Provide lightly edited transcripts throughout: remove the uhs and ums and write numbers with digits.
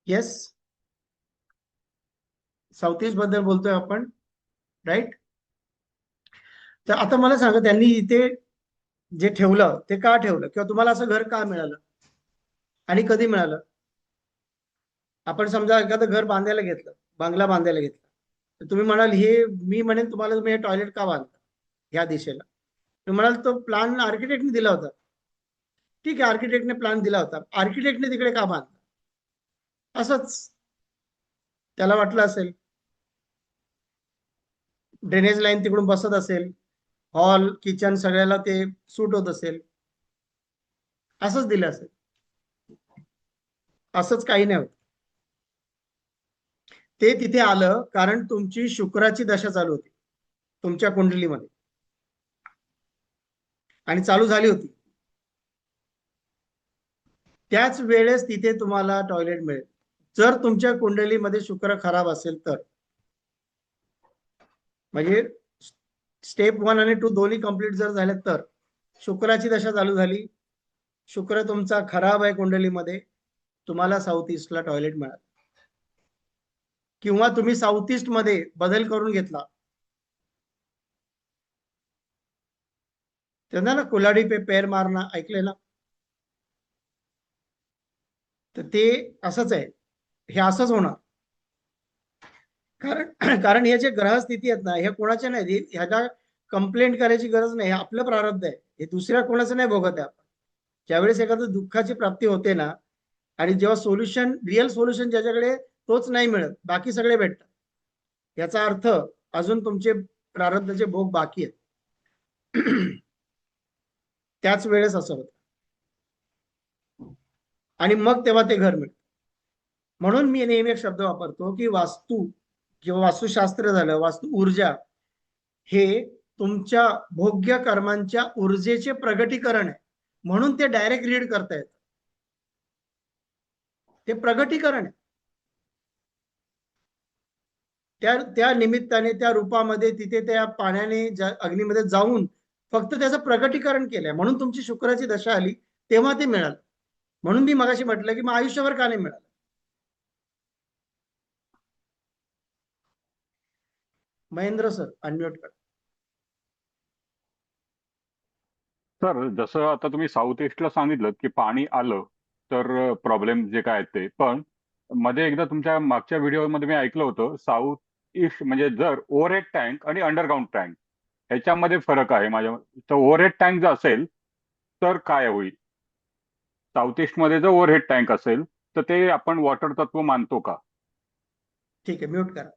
Yes, south east बद्दल बोलतोय आपण, राईट. तर आता मला सांगा, त्यांनी इथे जे ठेवलं ते का ठेवलं, किंवा तुम्हाला असं घर का मिळालं आणि कधी मिळालं? आपण समजा एखादं घर बांधायला घेतलं, बंगला बांधायला घेतला, तर तुम्ही म्हणाल हे, मी म्हणेन तुम्हाला, तुम्ही हे टॉयलेट का बांधलं ह्या दिशेला? तुम्ही म्हणाल तो प्लॅन आर्किटेक्टने दिला होता. ठीक आहे, आर्किटेक्टने प्लॅन दिला होता, आर्किटेक्टने तिकडे का बांधलं? असंच त्याला वाटलं असेल, ड्रेनेज लाईन तिकडून बसत असेल, हॉल किचन सगळ्याला ते सूट होत असेल, असंच दिलं असेल. असंच काही नाही होत. ते तिथे आलं कारण तुमची शुक्राची दशा चालू होती तुमच्या कुंडलीमध्ये, आणि चालू झाली होती. त्याच वेळेस तिथे तुम्हाला टॉयलेट मिळेल. जर तुमच्या कुंडलीमध्ये शुक्र खराब असेल तर, म्हणजे स्टेप 1 आणि 2 दोन्ही कंप्लीट जर झाले तर, शुक्राची दशा चालू झाली, शुक्र तुमचा खराब आहे कुंडलीमध्ये, तुम्हाला साऊथ ईस्टला टॉयलेट मिळाल. किंवा तुम्ही साऊथ ईस्ट मध्ये बदल करून घेतला, त्यांना ना कुल्हाडी पे पैर मारणं ऐकले ना, तर ते असंच आहे, हे असंच होणार. कारण कारण हे जे ग्रहस्थिती आहेत ना, हे कोणाच्या नाही, ह्याला कंप्लेंट करायची गरज नाही, हे आपलं प्रारब्ध आहे, हे दुसऱ्या कोणाचं नाही भोगत आहे आपण. ज्यावेळेस एखादं दुःखाची प्राप्ती होते ना, आणि जेव्हा सोल्युशन, रिअल सोल्युशन ज्याच्याकडे, तोच नाही मिळत, बाकी सगळे भेटतात, याचा अर्थ अजून तुमचे प्रारब्धाचे भोग बाकी आहेत. त्याच वेळेस असं होतं, आणि मग तेव्हा ते घर मिळतं. म्हणून मी नेहमी एक शब्द वापरतो की वास्तू किंवा वास्तुशास्त्र झालं, वास्तू ऊर्जा, हे तुमच्या भोग्य कर्मांच्या ऊर्जेचे प्रगटीकरण आहे. म्हणून ते डायरेक्ट रीड करता येत, ते प्रगटीकरण आहे. त्या त्या निमित्ताने, त्या रूपामध्ये, तिथे त्या पाण्याने अग्नीमध्ये जाऊन फक्त त्याचं प्रगटीकरण केलंय, म्हणून तुमची शुक्राची दशा आली तेव्हा ते मिळालं. म्हणून मी मगाशी म्हटलं की मग आयुष्यभर का नाही मिळालं. महेंद्र सर, अनम्यूट कर. सर, जसं आता तुम्ही साऊथ ईस्टला सांगितलं की पाणी आलं तर प्रॉब्लेम जे काय आहेत ते, पण मध्ये एकदा तुमच्या मागच्या व्हिडिओमध्ये मी ऐकलं होतं, साऊथ ईस्ट म्हणजे जर ओव्हरहेड टँक आणि अंडरग्राऊंड टँक ह्याच्यामध्ये फरक आहे माझ्या. तर ओव्हरहेड टँक जर असेल तर काय होईल? साऊथ ईस्टमध्ये जर ओव्हरहेड टँक असेल तर ते आपण वॉटर तत्व मानतो का? ठीक आहे, म्यूट करा.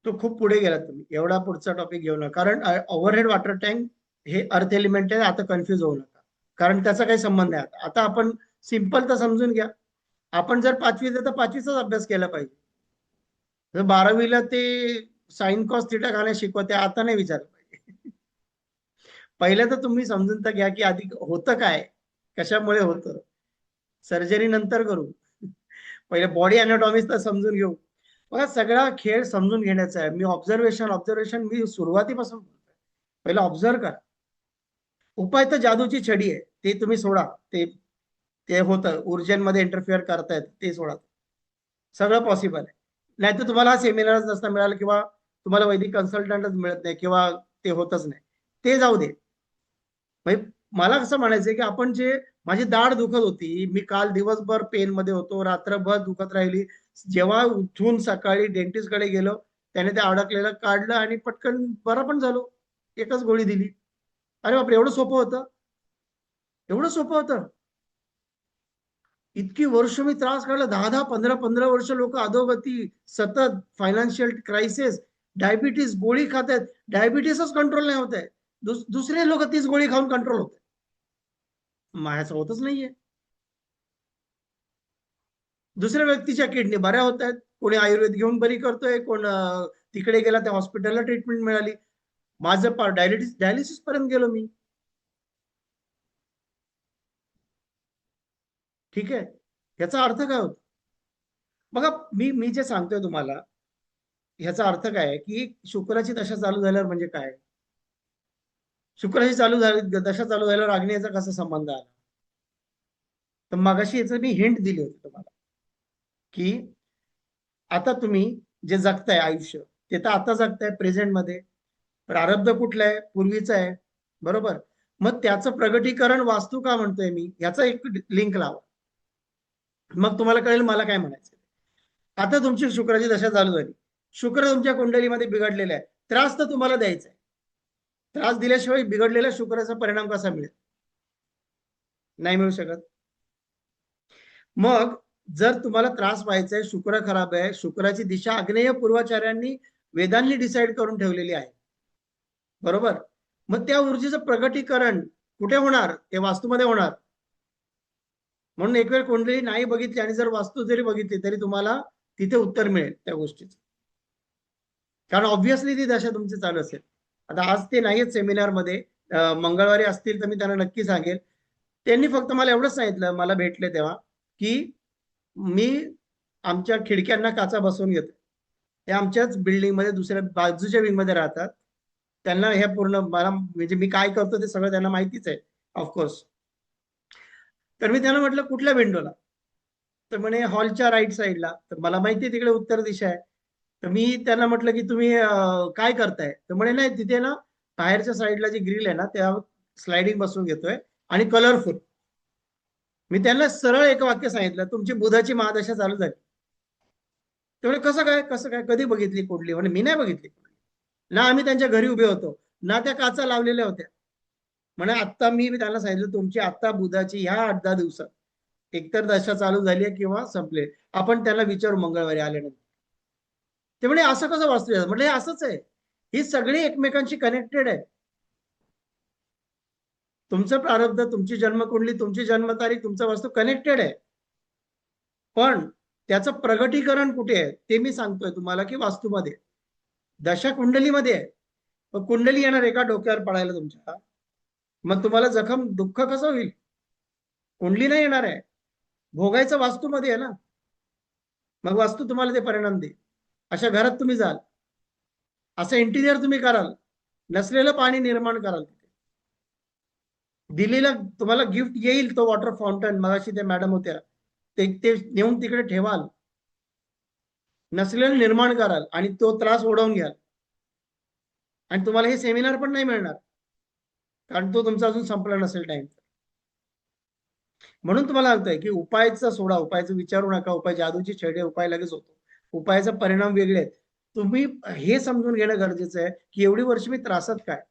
तो खूप पुढे गेलात तुम्ही, एवढा पुढचा टॉपिक घेऊ नका, कारण ओव्हरहेड वॉटर टँक हे अर्थ एलिमेंट आहे. आता कन्फ्युज होऊ नका, कारण त्याचा काही संबंध आहे. आता आपण सिंपल तर समजून घ्या, आपण जर 5वीत तर 5वीचाच अभ्यास केला पाहिजे. जर 12वीला ते साइन कॉस थिटा घालणे शिकवते, आता नाही विचारलं पाहिजे. पहिलं तर तुम्ही समजून तर घ्या की आधी होतं काय, कशामुळे होतं. सर्जरी नंतर करू, पहिले बॉडी अनाटॉमीज तर समजून घेऊ. बघा, सगळा खेळ समजून घेण्याचा आहे. मी ऑब्झर्वेशन ऑब्झर्वेशन मी सुरुवातीपासून बोलतोय. पहिलं ऑब्झर्व करा. उपाय तर जादूची छडी आहे, ते तुम्ही सोडा. ते ते होतं, ऊर्जेमध्ये इंटरफिअर करतायत, ते सोडा. सगळं पॉसिबल आहे. नाहीतर तुम्हाला हा सेमिनारच नसता मिळाला, किंवा तुम्हाला वैदिक कन्सल्टंटच मिळत नाही, किंवा ते होतच नाही, ते जाऊ दे. म्हणजे मला कसं म्हणायचंय की आपण जे, माझी दाढ दुखत होती, मी काल दिवसभर पेन मध्ये होतो, रात्रभर दुखत राहिली, जेव्हा उठून सकाळी डेंटिस्ट कडे गेलो, त्याने ते अडकलेलं काढलं आणि पटकन बरं पण झालो, एकच गोळी दिली. अरे बापरे, एवढं सोपं होतं, एवढं सोपं होतं. इतकी वर्ष मी त्रास काढला, 10-10, 15-15 वर्ष लोक अधोगती, सतत फायनान्शियल क्रायसिस, डायबिटीस गोळी खात आहेत, डायबिटीसच कंट्रोल नाही होत आहे. दुसरे लोक तीच गोळी खाऊन कंट्रोल होते, माझ्याच होतच नाहीये. दुसऱ्या व्यक्तीच्या किडनी बऱ्या होत आहेत, कोणी आयुर्वेद घेऊन बरी करतोय, कोण तिकडे गेला त्या हॉस्पिटलला ट्रीटमेंट मिळाली. माझं पार डायलिसिस पर्यंत गेलो मी. ठीक आहे, याचा अर्थ काय होतो बघा, मी मी जे सांगतोय तुम्हाला, ह्याचा अर्थ काय आहे की शुक्राची दशा चालू झाल्यावर म्हणजे काय, शुक्राची चालू झाली दशा चालू झाल्यावर अग्नेयाचा कसा संबंध आला? तर मगाशी याचं मी हिंट दिली होती तुम्हाला की आता तुम्ही जे जगताय आयुष्य ते तर आता जगताय प्रेझेंटमध्ये. प्रारब्ध कुठलं आहे? पूर्वीचं आहे. बरोबर. मग त्याचं प्रगटीकरण वास्तू का म्हणतोय मी, याचा एक लिंक लावा. मग तुम्हाला कळेल मला काय म्हणायचं. आता तुमची शुक्राची दशा चालू झाली, शुक्र तुमच्या कुंडलीमध्ये बिघडलेला आहे, त्रास तर तुम्हाला द्यायचा आहे. त्रास दिल्याशिवाय बिघडलेल्या शुक्राचा परिणाम कसा मिळेल? नाही मिळू शकत. मग जर तुम्हाला त्रास व्हायचा आहे, शुक्र खराब आहे, शुक्राची दिशा आग्नेय पूर्वाचार्यांनी वेदांनी डिसाईड करून ठेवलेली आहे. बरोबर. मग त्या ऊर्जेचं प्रगटीकरण कुठे होणार? ते वास्तूमध्ये होणार. म्हणून एक वेळ कुंडली नाही बघितली आणि जर वास्तू जरी बघितली तरी तुम्हाला तिथे उत्तर मिळेल त्या गोष्टीचं. कारण ऑब्व्हियसली ती दशा तुमची चालू असेल. आता आज ते नाहीयेत सेमिनारमध्ये, मंगळवारी असतील तर मी त्यांना नक्की सांगेल. त्यांनी फक्त मला एवढंच सांगितलं, मला भेटले तेव्हा, की मी आमच्या खिडक्यांना काचा बसवून घेतो. ते आमच्याच बिल्डिंगमध्ये दुसऱ्या बाजूच्या विंगमध्ये राहतात. त्यांना हे पूर्ण मला म्हणजे मी काय करतो ते सगळं त्यांना माहितीच आहे ऑफकोर्स. तर मी त्यांना म्हटलं कुठल्या विंडोला? तर म्हणे हॉलच्या राईट साईडला. तर मला माहिती आहे तिकडे उत्तर दिशा आहे. तर मी त्यांना म्हटलं की तुम्ही काय करताय? तर म्हणे नाही, तिथे ना बाहेरच्या साईडला जी ग्रिल आहे ना त्या स्लायडिंग बसवून घेतोय आणि कलरफुल. मी त्यांना सरळ एक वाक्य सांगितलं, तुमची बुधाची महादशा चालू झाली. तेवढे कसं काय, कसं काय, कधी बघितली कुंडली? म्हणे मी नाही बघितली. ना आम्ही त्यांच्या घरी उभे होतो, ना त्या काचा लावलेल्या होत्या. म्हणे आत्ता मी त्यांना सांगितलं तुमची आत्ता बुधाची ह्या 8-10 दिवसात एकतर दशा चालू झाली आहे किंवा संपले. आपण त्याला विचारू मंगळवारी आल्यानंतर. ते म्हणे असं कसं वास्तू? म्हटलं हे असंच आहे, ही सगळी एकमेकांशी कनेक्टेड आहे. तुमचं प्रारब्ध, तुमची जन्मकुंडली, तुमची जन्मतारीख, तुमचा वास्तू कनेक्टेड आहे. पण त्याचं प्रगटीकरण कुठे आहे ते मी सांगतोय तुम्हाला की वास्तूमध्ये, दशा कुंडलीमध्ये आहे. मग कुंडली येणार एका डोक्यावर पडायला तुमच्या, मग तुम्हाला जखम दुःख कसं होईल? कुंडली नाही येणार आहे, भोगायचं वास्तूमध्ये आहे ना. मग वास्तू तुम्हाला ते परिणाम देईल. अशा घरात तुम्ही जाल, असं इंटिरियर तुम्ही कराल, नसलेलं पाणी निर्माण कराल. दिल्लीला तुम्हाला गिफ्ट येईल तो वॉटर फाउंटन, मगाशी त्या मॅडम होत्या, ते नेऊन तिकडे ठेवाल, नसलेलं निर्माण कराल आणि तो त्रास ओढवून घ्याल. आणि तुम्हाला हे सेमिनार पण नाही मिळणार, कारण तो तुमचा अजून संपला नसेल टाइम. म्हणून तुम्हाला सांगतोय की उपायचा सोडा, उपायचं विचारू नका. उपाय जादूची छेडे, उपाय लगेच होतो. उपायाचा परिणाम वेगळे आहेत. तुम्ही हे समजून घेणं गरजेचं आहे की एवढी वर्ष मी त्रासात काय.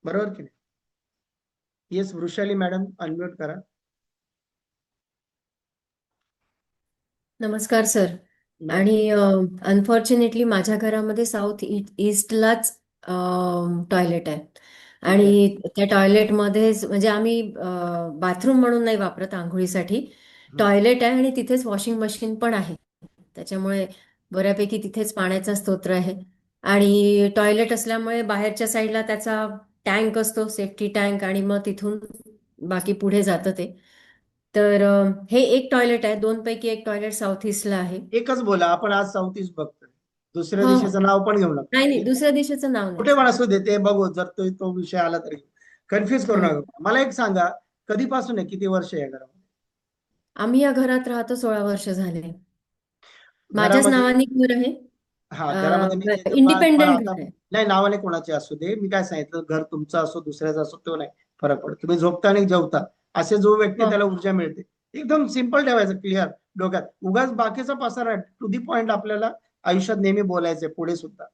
बरोबर की नाही? येस वृषाली मॅडम, अनम्यूट करा. नमस्कार सर. आणि अनफॉर्च्युनेटली माझ्या घरामध्ये साऊथ ईस्टलाच टॉयलेट आहे. आणि त्या टॉयलेटमध्येच म्हणजे आम्ही बाथरूम म्हणून नाही वापरत आंघोळीसाठी. टॉयलेट आहे आणि तिथेच वॉशिंग मशीन पण आहे. त्याच्यामुळे बऱ्यापैकी तिथेच पाण्याचा स्तोत्र आहे. आणि टॉयलेट असल्यामुळे बाहेरच्या साईडला त्याचा टँक असतो, सेफ्टी टँक, आणि मग तिथून बाकी पुढे जातं ते. तर हे एक टॉयलेट आहे, दोन पैकी एक टॉयलेट साऊथ ईस्टला आहे. एकच बोला, आपण आज साऊथ ईस्ट बघतोय, दुसऱ्या हो, हो. दिशेचं नाव पण घेऊ नका. नाही, नाही, दुसऱ्या दिशेचं नाव नाही कुठे सर. पण असू दे, ते बघू. जर तो विषय आला तरी कन्फ्युज करू हम्म. नका. मला एक सांगा, कधीपासून आहे, किती वर्ष आहे या घरामध्ये? आम्ही या घरात राहतो 16 वर्ष झाले. माझ्याच घरामध्ये, नावाने घर आहे. हा घरामध्ये मी इंडिपेंडेंट आता घर आहे. नाही, नावाने कोणाचे असू दे, मी काय सांगितलं, घर तुमचं असो दुसऱ्याचा असो तो नाही फरक पडतो. तुम्ही झोपता आणि जेवता, असे जो व्यक्ती हो. त्याला ऊर्जा मिळते. एकदम सिंपल ठेवायचं, क्लिअर डोक्यात. उगाच बाकीचा पसारा, टू दी पॉइंट आपल्याला आयुष्यात नेहमी बोलायचंय पुढे सुद्धा.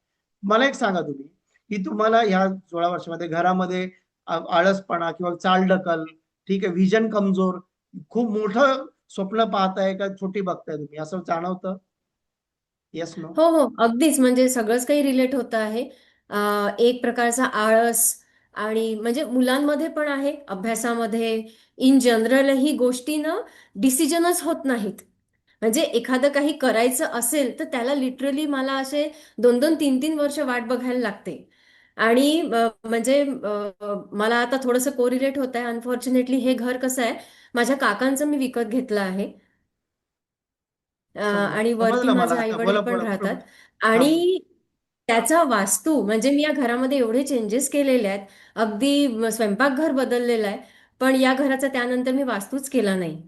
मला एक सांगा तुम्ही, की तुम्हाला ह्या 16 वर्षामध्ये घरामध्ये आळसपणा किंवा चालढकल, ठीक आहे, विजन कमजोर, खूप मोठं स्वप्न पाहताय का छोटी बघताय तुम्ही, असं जाणवतं? Yes, no? हो, हो, अगदीच. म्हणजे सगळंच काही रिलेट होतं आहे. एक प्रकारचा आळस, आणि म्हणजे मुलांमध्ये पण आहे, अभ्यासामध्ये, इन जनरलही गोष्टी ना डिसिजनच होत नाहीत. म्हणजे एखादं काही करायचं असेल तर त्याला लिटरली मला असे 2-2, 3-3 वर्ष वाट बघायला लागते. आणि म्हणजे मला आता थोडंसं कोरिलेट होत आहे. अनफॉर्च्युनेटली हे घर कसं आहे, माझ्या काकांचं मी विकत घेतलं आहे. आणि वरती समजलं मला. माझे आई आता वडील बोला पण पुढं राहतात. पुढं. हा, आणि त्याचा वास्तू म्हणजे मी या घरामध्ये एवढे चेंजेस केलेले आहेत. अगदी स्वयंपाकघर बदललेलं आहे. पण या घराचा त्यानंतर मी वास्तूच केला नाही.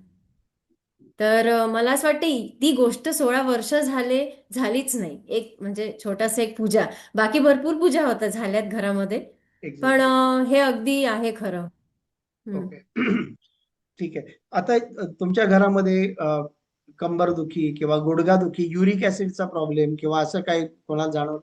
तर मला असं वाटतं ती गोष्ट 16 वर्ष झालीच नाही. एक म्हणजे छोटासा एक पूजा, बाकी भरपूर पूजा होतात झाल्यात घरामध्ये, पण एक्झॅक्टली. हे अगदी आहे खरं. हम्म. ओके. ठीक आहे. आता तुमच्या घरामध्ये कंबरदुखी किंवा गुडघादुखी, युरिक ऍसिडचा प्रॉब्लेम किंवा असं काही कोणाला जाणवलं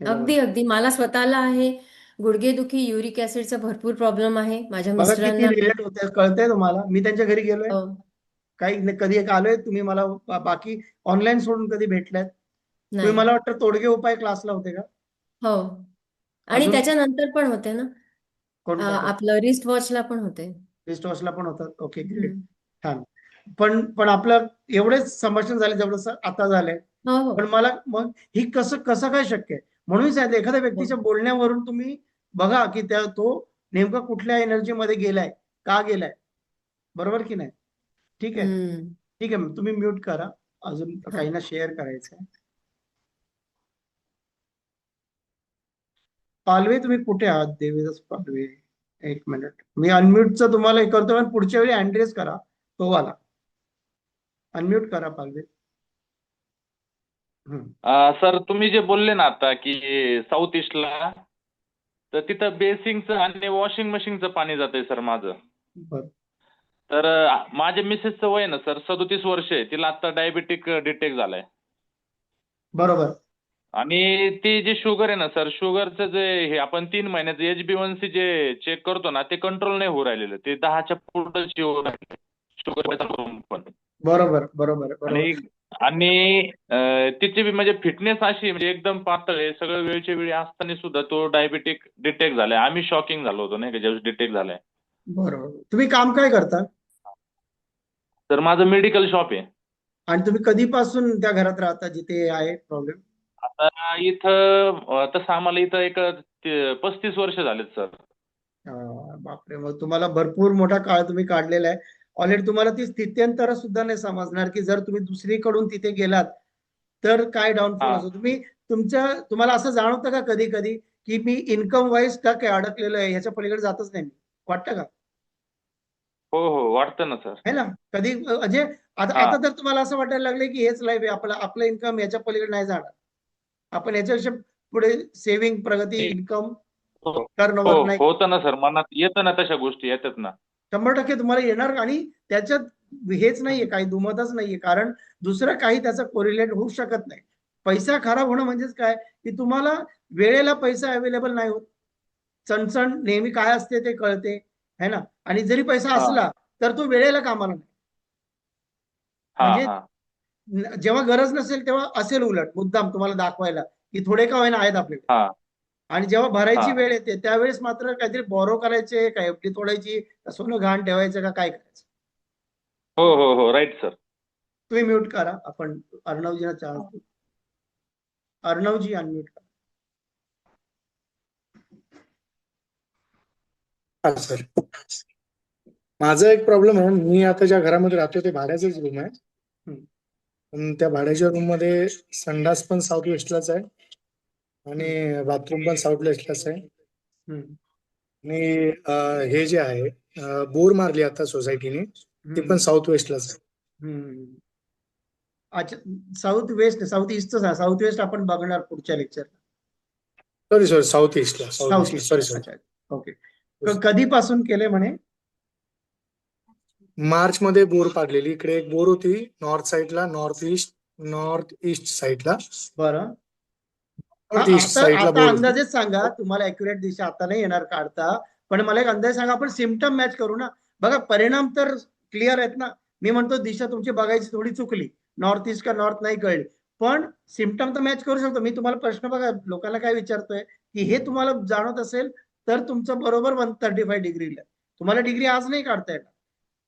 अगदी याच्यामध्ये? अगदी मला स्वतःला आहे गुडघेदुखी, युरिक ऍसिडचा भरपूर प्रॉब्लेम आहे. माझ्या बघा किती मिस्टरांना आहे. रिलेट होते, कळतंय तुम्हाला? मी त्यांच्या घरी गेलोय, हो. काही कधी एक आलोय, तुम्ही मला बाकी ऑनलाईन सोडून कधी भेटल्यात? तुम्ही नाही. मला वाटतं तोडगे उपाय क्लासला होते का? हो. आणि अजून त्याच्यानंतर पण होते ना. कोणत्या कोण आपलं रिस्ट वॉचला पण होते. रिस्टॉर्सला पण होतात? Okay, great. हम्म. छान. पण आपलं एवढेच संभाषण झाले जेवढं आता झालंय. हो हो. पण मला मग ही कसं कसं काय शक्य आहे म्हणून सांगितलं, एखाद्या व्यक्तीच्या बोलण्यावरून तुम्ही बघा की तो नेमका कुठल्या एनर्जी मध्ये गेलाय, का गेलाय, बरोबर की नाही? ठीक आहे. हम्म. ठीक आहे, तुम्ही म्यूट करा. अजून हा. काहींना शेअर करायचंय. पालवे, तुम्ही कुठे आहात? देवीदास पालवे, एक मिनिट, मी अनम्यूटचं तुम्हाला हे करतो, पण पुढच्या वेळी अँड्रेस करा तो वाला. अनम्यूट करा पालवे. हम्म. सर तुम्ही जे बोलले ना आता की साऊथ ईस्टला, तर तिथं बेसिंगचं आणि वॉशिंग मशीनचं पाणी जातंय सर माझं. बरं. तर माझ्या मिसेसचं वय ना सर 37 वर्ष आहे, तिला आता डायबेटिक डिटेक्ट झालाय. बरोबर. आणि ती जी शुगर आहे ना सर, शुगरचं जे हे आपण 3 महिन्याचं HbA1c जे चेक करतो ना, ते कंट्रोल नाही होऊ राहिलेलं, ते 10च्या पुढंच येऊ राहिलं शुगर पण. बरोबर बरोबर बरोबर. आणि आणि तिची बी म्हणजे फिटनेस अशी म्हणजे एकदम पातळ आहे, सगळं वेळच्या वेळी असताना सुद्धा तो डायबेटिक डिटेक्ट झालाय. आम्ही शॉकिंग झालो होतो नाही का ज्यावेळेस डिटेक्ट झालाय. बरोबर. तुम्ही काम काय करता तर माझं मेडिकल शॉप आहे. आणि तुम्ही कधीपासून त्या घरात राहता जिथे आहे प्रॉब्लेम? आता इथं तसं आम्हाला इथं एक 35 वर्ष झालेत सर. बापरे, मग तुम्हाला भरपूर मोठा काळ तुम्ही काढलेला आहे. ऑलरेडी तुम्हाला ती स्थित्यंतर सुद्धा नाही समजणार की जर तुम्ही दुसरीकडून तिथे गेलात तर काय डाऊनफॉल हा. असतो. तुम्हाला असं जाणवतं का कधी कधी की मी इन्कम वाईज का काय अडकलेलो आहे, ह्याच्या पलीकडे जातच नाही मी, वाटतं का? हो हो वाटतं ना सर. है ना? कधी म्हणजे आता हा. आता तर तुम्हाला असं वाटायला लागलंय की हेच लाईफ आहे आपलं इन्कम याच्या पलीकडे नाही जाणार, आपण याच्यापेक्षा पुढे सेव्हिंग, प्रगती, इन्कम, हो हो टर्नओव्हर नाही. होतं ना सर, मनात येतं ना तशा गोष्टी येतात ना. 100% तुम्हाला येणार. आणि त्याच्यात हेच नाहीये, काही दुमतच नाहीये, कारण दुसरं काही त्याचा कोरिलेट होऊ शकत नाही. पैसा खराब होणं म्हणजेच काय की तुम्हाला वेळेला पैसा अवेलेबल नाही होत, चणचण नेहमी काय असते ते कळते, है ना? आणि जरी पैसा हा असला तर तो वेळेला कामाला नाही. हा म्हणजे हा जेव्हा गरज नसेल तेव्हा असेल उलट मुद्दाम तुम्हाला दाखवायला की थोडे का होईना आहेत आपल्याकडे, हा आणि जेव्हा भरायची हा वेळ येते त्यावेळेस मात्र काहीतरी बॉरो करायचे, काय एफडी तोडायची, का सोनं घाण ठेवायचं, का काय करायचं. हो हो हो राईट सर. तुम्ही म्यूट करा, आपण अर्णवजीला चान्स देऊ. अर्णवजी अनम्यूट करा. हा सर, माझा एक प्रॉब्लेम आहे. मी आता ज्या घरामध्ये राहतो ते भाड्याचंच रूम आहे. हम्म. पण त्या भाड्याच्या रूम मध्ये संडास पण साऊथ वेस्टलाच आहे आणि बाथरूम पण साऊथ वेस्टलाच आहे. हम्म. आणि हे जे आहे बोर मारली आता सोसायटीने, ते पण साऊथ वेस्टलाच आहे. हम्म. अच्छा, साऊथ वेस्ट, साऊथ ईस्टच, साऊथ वेस्ट आपण बघणार पुढच्या लेक्चरला. सॉरी सॉरी, साऊथ ईस्टला, साऊथ साऊथ ईस्टला, ईस्ट. Sorry sorry. अच्छा, ओके. कधीपासून केले म्हणे? मार्च मध्ये बोर पाडलेली. इकडे एक बोर होती नॉर्थ साईडला, नॉर्थ ईस्ट साईडला, बरं. नॉर्थ ईस्ट आता साईडला आता बोर होती. अंदाजेच सांगा, तुम्हाला अॅक्युरेट दिशा आता नाही येणार काढता, पण मला एक अंदाज सांगा. आपण सिम्पटम मॅच करू ना. बघा, परिणाम तर क्लिअर आहेत ना. मी म्हणतो दिशा तुमची बघायची थोडी चुकली, नॉर्थ ईस्ट का नॉर्थ नाही कळली, पण सिम्पटम तर मॅच करू शकतो. मी तुम्हाला प्रश्न बघा लोकांना काय विचारतोय की हे तुम्हाला जाणवत असेल तर तुमचं बरोबर 135 डिग्रीला. तुम्हाला डिग्री आज नाही काढता येणार.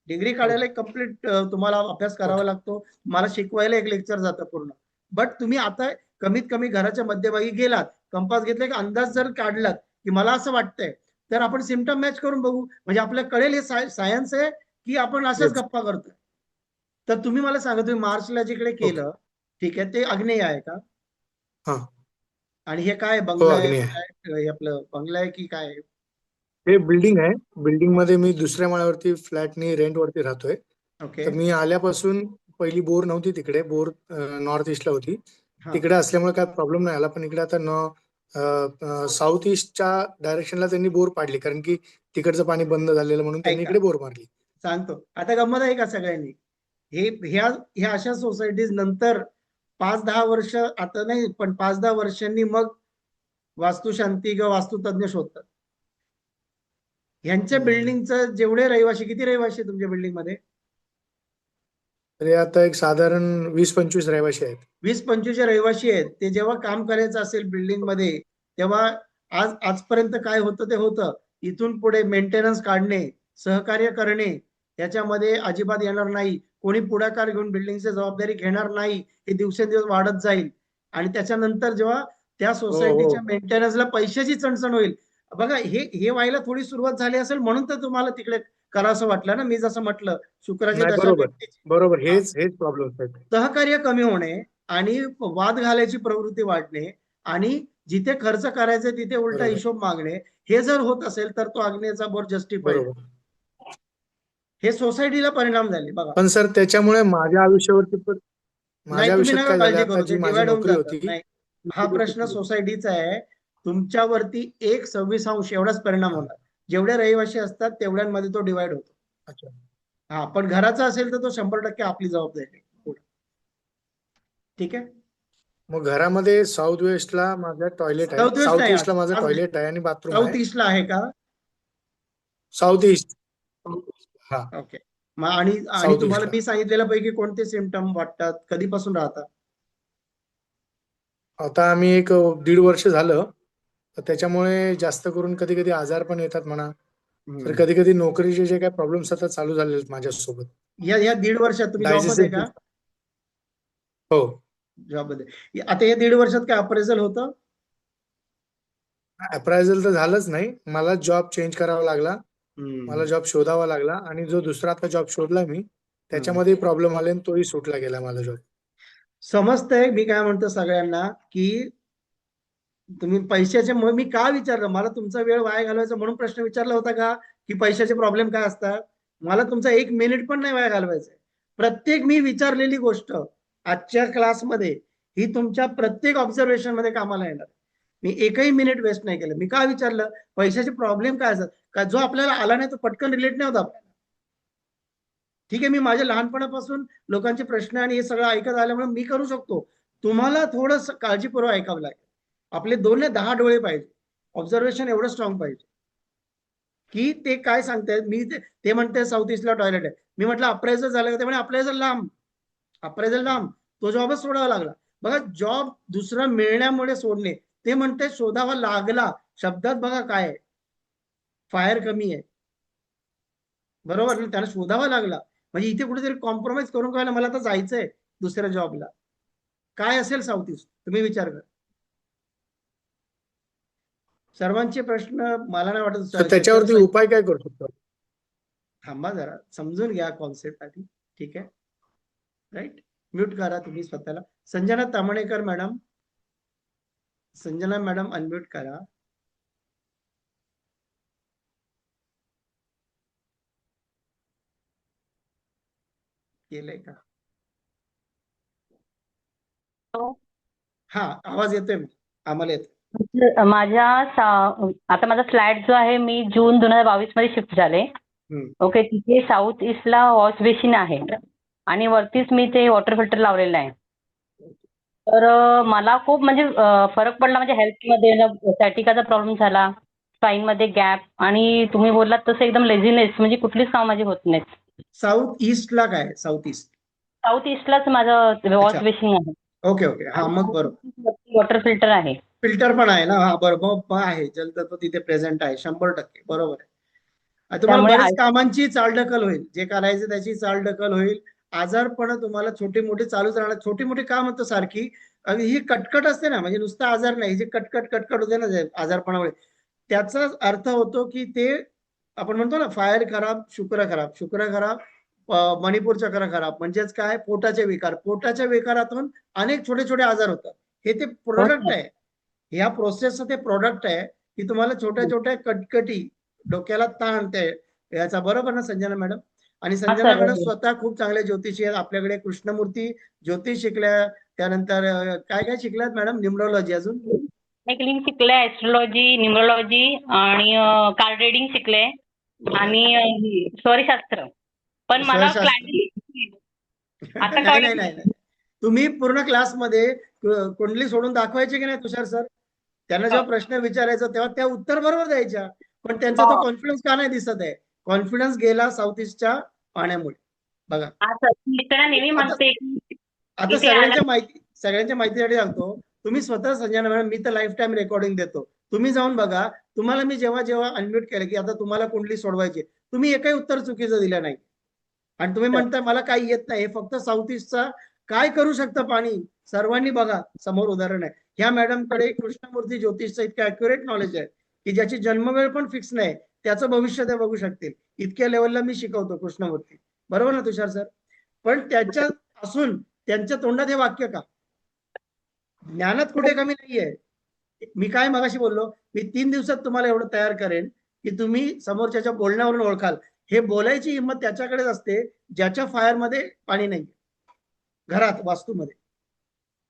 डिग्री काढायला एक कम्प्लीट तुम्हाला अभ्यास करावा लागतो, मला शिकवायला एक लेक्चर जातं पूर्ण. बट तुम्ही आता कमीत कमी घराच्या मध्यभागी गेलात, कंपास घेतला की अंदाज जर काढलात की मला असं वाटतंय, तर आपण सिम्पटम मॅच करून बघू, म्हणजे आपल्याला कळेल हे सायन्स आहे की आपण अशाच गप्पा करतोय. तर तुम्ही मला सांगा, तुम्ही मार्चला जिकडे केलं, ठीक आहे, ते आग्नेय आहे का? हा आणि हे काय हो, बंगला आहे, अग्नी आहे. फ्लॅट, हे आपलं बंगला आहे की काय? हे बिल्डिंग आहे. बिल्डिंग मध्ये मी दुसऱ्या माळ्यावरती फ्लॅटनी रेंटवरती राहतोय. ओके. तर मी आल्यापासून पहिली बोर नव्हती तिकडे, बोर नॉर्थ ईस्टला होती. हा. तिकडे असल्यामुळे काय प्रॉब्लेम नाही आला, पण इकडे आता साऊथ ईस्टच्या डायरेक्शनला त्यांनी बोर पाडली, कारण की तिकडचं पाणी बंद झालेलं म्हणून त्यांनी ऐका. इकडे बोर मारली. सांगतो आता गंमत आहे का सगळ्यांनी, ह्या अशा सोसायटीज नंतर 5-10 वर्ष, आता नाही पण 5-10 वर्षांनी मग वास्तुशांती किंवा वास्तुतज्ञ शोधतात. ह्यांच्या बिल्डिंगचं जेवढे रहिवाशी, किती रहिवाशी आहे तुमच्या बिल्डिंग मध्ये? तरी आता एक साधारण 20-25 रहिवाशी आहेत. 20-25 रहिवाशी आहेत. ते जेव्हा काम करायचं असेल बिल्डिंग मध्ये, तेव्हा आजपर्यंत काय होतं ते होतं. इथून पुढे मेंटेनन्स काढणे, सहकार्य करणे याच्यामध्ये अजिबात येणार नाही. कोणी पुढाकार घेऊन बिल्डिंगची जबाबदारी घेणार नाही. हे दिवसेंदिवस वाढत जाईल आणि त्याच्यानंतर जेव्हा त्या सोसायटीच्या मेंटेनन्सला पैशाची चणचण होईल, बघा हे व्हायला थोडी सुरुवात झाली असेल म्हणून तर तुम्हाला तिकडे करावंसं वाटलं ना. मी जसं म्हटलं, शुक्राची नाही, दशा बरोबर व्यक्तीची. बरोबर, हेच प्रॉब्लेम आहेत. सहकार्य कमी होणे आणि वाद घालायची प्रवृत्ती वाढणे आणि जिथे खर्च करायचे तिथे उलटा बरोबर. हिशोब मागणे, हे जर होत असेल तर तो आग्नेयचा बोर जस्टिफाईड. बरोबर. हे सोसायटीला परिणाम झाले बघा. पण सर त्याच्यामुळे माझ्या आयुष्यावरती पण, नाही, माझ्या तुम्ही आयुष्यात नका काय झालं, काळजी आता करू, जी ते माझी डिवाइड होऊन नोकरी जातं. होती. नाही, हा प्रश्न सोसायटीचा आहे. तुमच्यावरती 1/26 एवढाच परिणाम होणार. जेवढे रहिवाशी असतात तेवढ्यांमध्ये तो डिवाइड होतो. अच्छा. हा, पण घराचा असेल तर तो 100% आपली जबाबदारी आहे. ठीक आहे. मग घरामध्ये साऊथ वेस्टला माझं टॉयलेट आहे. साऊथ वेस्ट साऊथ नाही, ईस्टला माझं टॉयलेट आहे आणि बाथरूम साऊथ आहे. ईस्टला आहे का? South east. हा. ओके. आणि साऊथ तुम्हाला ईस्टला. मी सांगितलेल्यापैकी कोणते सिम्पटम वाटतात? कधीपासून राहतात? आता आम्ही एक 1.5 वर्ष झालं, तर त्याच्यामुळे जास्त करून कधी कधी आजार पण येतात म्हणा. तर कधी कधी नोकरीचे जे काही प्रॉब्लेम्स आता चालू झालेले आहेत माझ्यासोबत. या 1.5 वर्षात तुम्ही जॉब मध्ये का? हो. जॉब मध्ये. आता या 1.5 वर्षात काय अप्रेझल होतं? अप्रायझल तर झालंच नाही. मला जॉब चेंज करावा लागला. मला जॉब शोधावा लागला आणि जो दुसरा आता जॉब शोधला मी, त्याच्यामध्ये प्रॉब्लेम आले आणि तोही सुटला गेला माझा जॉब. समजतंय मी काय म्हणतो सगळ्यांना, की तुम्ही पैशाचे, मग मी का विचारलं, मला तुमचा वेळ वाया घालवायचा म्हणून प्रश्न विचारला होता का, की पैशाचे प्रॉब्लेम काय असतात? मला तुमचा 1 मिनिट पण नाही वाया घालवायचा. प्रत्येक मी विचारलेली गोष्ट आजच्या क्लासमध्ये ही तुमच्या प्रत्येक ऑब्झर्वेशन मध्ये कामाला येणार. मी एकही मिनिट वेस्ट नाही केलं. मी का विचारलं, पैशाचे प्रॉब्लेम काय असतात का, जो आपल्याला आला नाही तो पटकन रिलेट नाही होत आपल्याला. ठीक आहे, मी माझ्या लहानपणापासून लोकांचे प्रश्न आणि हे सगळं ऐकत आल्यामुळे मी करू शकतो. तुम्हाला थोडं काळजीपूर्वक ऐकावं लागेल. आपले 2 ने 10 डोळे पाहिजे. ऑब्झर्वेशन एवढं स्ट्रॉंग पाहिजे की ते काय सांगतायत. मी ते म्हणते साऊथ ईस्टला टॉयलेट आहे. मी म्हटलं अप्रायझल झालं का? ते म्हणे अप्रायझल लांब. तो जॉबच सोडावा लागला. बघा, जॉब दुसरा मिळण्यामुळे सोडणे, ते म्हणते शोधावा लागला. शब्दात बघा काय आहे, फायर कमी आहे. बरोबर, त्याला शोधावा लागला. म्हणजे इथे कुठेतरी कॉम्प्रोमाइज करून काय, मला आता जायचंय दुसऱ्या जॉबला. काय असेल साऊथ ईस्ट, तुम्ही विचार करा. सर्वांचे प्रश्न मला नाही वाटत. तर त्याच्यावरती उपाय काय करू शकतो? थांबा जरा, समजून घ्या कॉन्सेप्ट आधी. ठीक आहे, राईट. म्यूट करा तुम्ही स्वतःला. Sanjana Tamanekar madam, Sanjana madam unmute करा. केलंय का? हा, आवाज येतोय, आम्हाला येतोय. आता माझा फ्लॅट जो आहे, मी जून 2022 मध्ये शिफ्ट झाले. ओके, तिथे साऊथ ईस्टला वॉश बेसिन आहे आणि वरतीच मी ते वॉटर फिल्टर लावलेलं आहे. तर मला खूप म्हणजे फरक पडला, म्हणजे हेल्थमध्ये सॅटिकाचा प्रॉब्लेम झाला, स्पाईन मध्ये गॅप, आणि तुम्ही बोललात तसं एकदम लेझीनेस, म्हणजे कुठलीच काम माझी होत नाहीत. साऊथ ईस्टला काय? साऊथ ईस्टलाच माझं वॉश बेसिन आहे. ओके, हा, मग बरोबर. वॉटर फिल्टर आहे, फिल्टर पण आहे ना? हा, बरोबर आहे. जलतत्व तिथे प्रेझेंट आहे 100%. बरोबर आहे. तुम्हाला बरेच कामांची चालढकल होईल. जे करायचे त्याची चालढकल होईल. आजारपण तुम्हाला छोटी मोठी चालूच राहणार. छोटी मोठी काम होतं सारखी. ही कटकट असते ना, म्हणजे नुसता आजार नाही, जी कटकट होते ना आजारपणामुळे, त्याचा अर्थ होतो की ते आपण म्हणतो ना, फायर खराब, शुक्र खराब, मणिपूर चक्र खराब. म्हणजेच काय? पोटाचे विकार. पोटाच्या विकारातून अनेक छोटे छोटे आजार होतात. हे ते प्रोडक्ट आहे. या प्रोसेसचं ते प्रोडक्ट आहे की तुम्हाला छोट्या छोट्या कटकटी डोक्याला ताण ते याचा, बरोबर ना संजना मॅडम? आणि हा संजना सर. मॅडम स्वतः खूप चांगल्या ज्योतिषी आहेत. आपल्याकडे कृष्णमूर्ती ज्योतिष शिकल्या, त्यानंतर काय काय शिकल्यात मॅडम? न्यूमरोलॉजी, अजून सायकलिंग शिकले, ऍस्ट्रोलॉजी, न्यूमरोलॉजी आणि कार्ड रिडिंग शिकले आणि स्वरशास्त्र. पण मला स्वरशास्त्र. क्लायंट आता नाही नाही कळलं. नाही नाही. तुम्ही पूर्ण क्लासमध्ये कुंडली सोडून दाखवायचे की नाही तुषार सर? त्यांना जेव्हा प्रश्न विचारायचा तेव्हा त्या उत्तर बरोबर द्यायच्या, पण त्यांचा तो कॉन्फिडन्स का नाही दिसत आहे? कॉन्फिडन्स गेला साऊथ ईस्टच्या पाण्यामुळे. बघा, हा सर, मित्र नेहमी आता म्हणते की आता इथे आला. सगळ्यांच्या माहितीसाठी सांगतो. तुम्ही स्वतः संजना मॅडम, मी तर लाईफ टाईम रेकॉर्डिंग देतो, तुम्ही जाऊन बघा. तुम्हाला मी जेव्हा जेव्हा अनम्यूट केलं की आता तुम्हाला कुंडली सोडवायची, तुम्ही एकही उत्तर चुकीचं दिलं नाही. आणि तुम्ही म्हणताय मला काही येत नाही. हे फक्त साऊथ ईस्टचा काय करू शकतं पाणी, सर्वांनी बघा. समोर उदाहरण आहे. ह्या मॅडमकडे कृष्णमूर्ती ज्योतिषचं इतकं अॅक्युरेट नॉलेज आहे की ज्याची जन्मवेळ पण फिक्स नाही, त्याचं भविष्य ते बघू शकतील. इतक्या लेवलला मी शिकवतो कृष्णमूर्ती, बरोबर ना तुषार सर? पण त्याच्या असून त्यांच्या तोंडात हे वाक्य का? ज्ञानात कुठे कमी नाहीये. मी काय मगाशी बोललो, मी 3 दिवसात तुम्हाला एवढं तयार करेन की तुम्ही समोरच्याच्या बोलण्यावरून ओळखाल. हे बोलायची हिंमत त्याच्याकडेच असते ज्याच्या फायरमध्ये पाणी नाही, घरात, वास्तूमध्ये.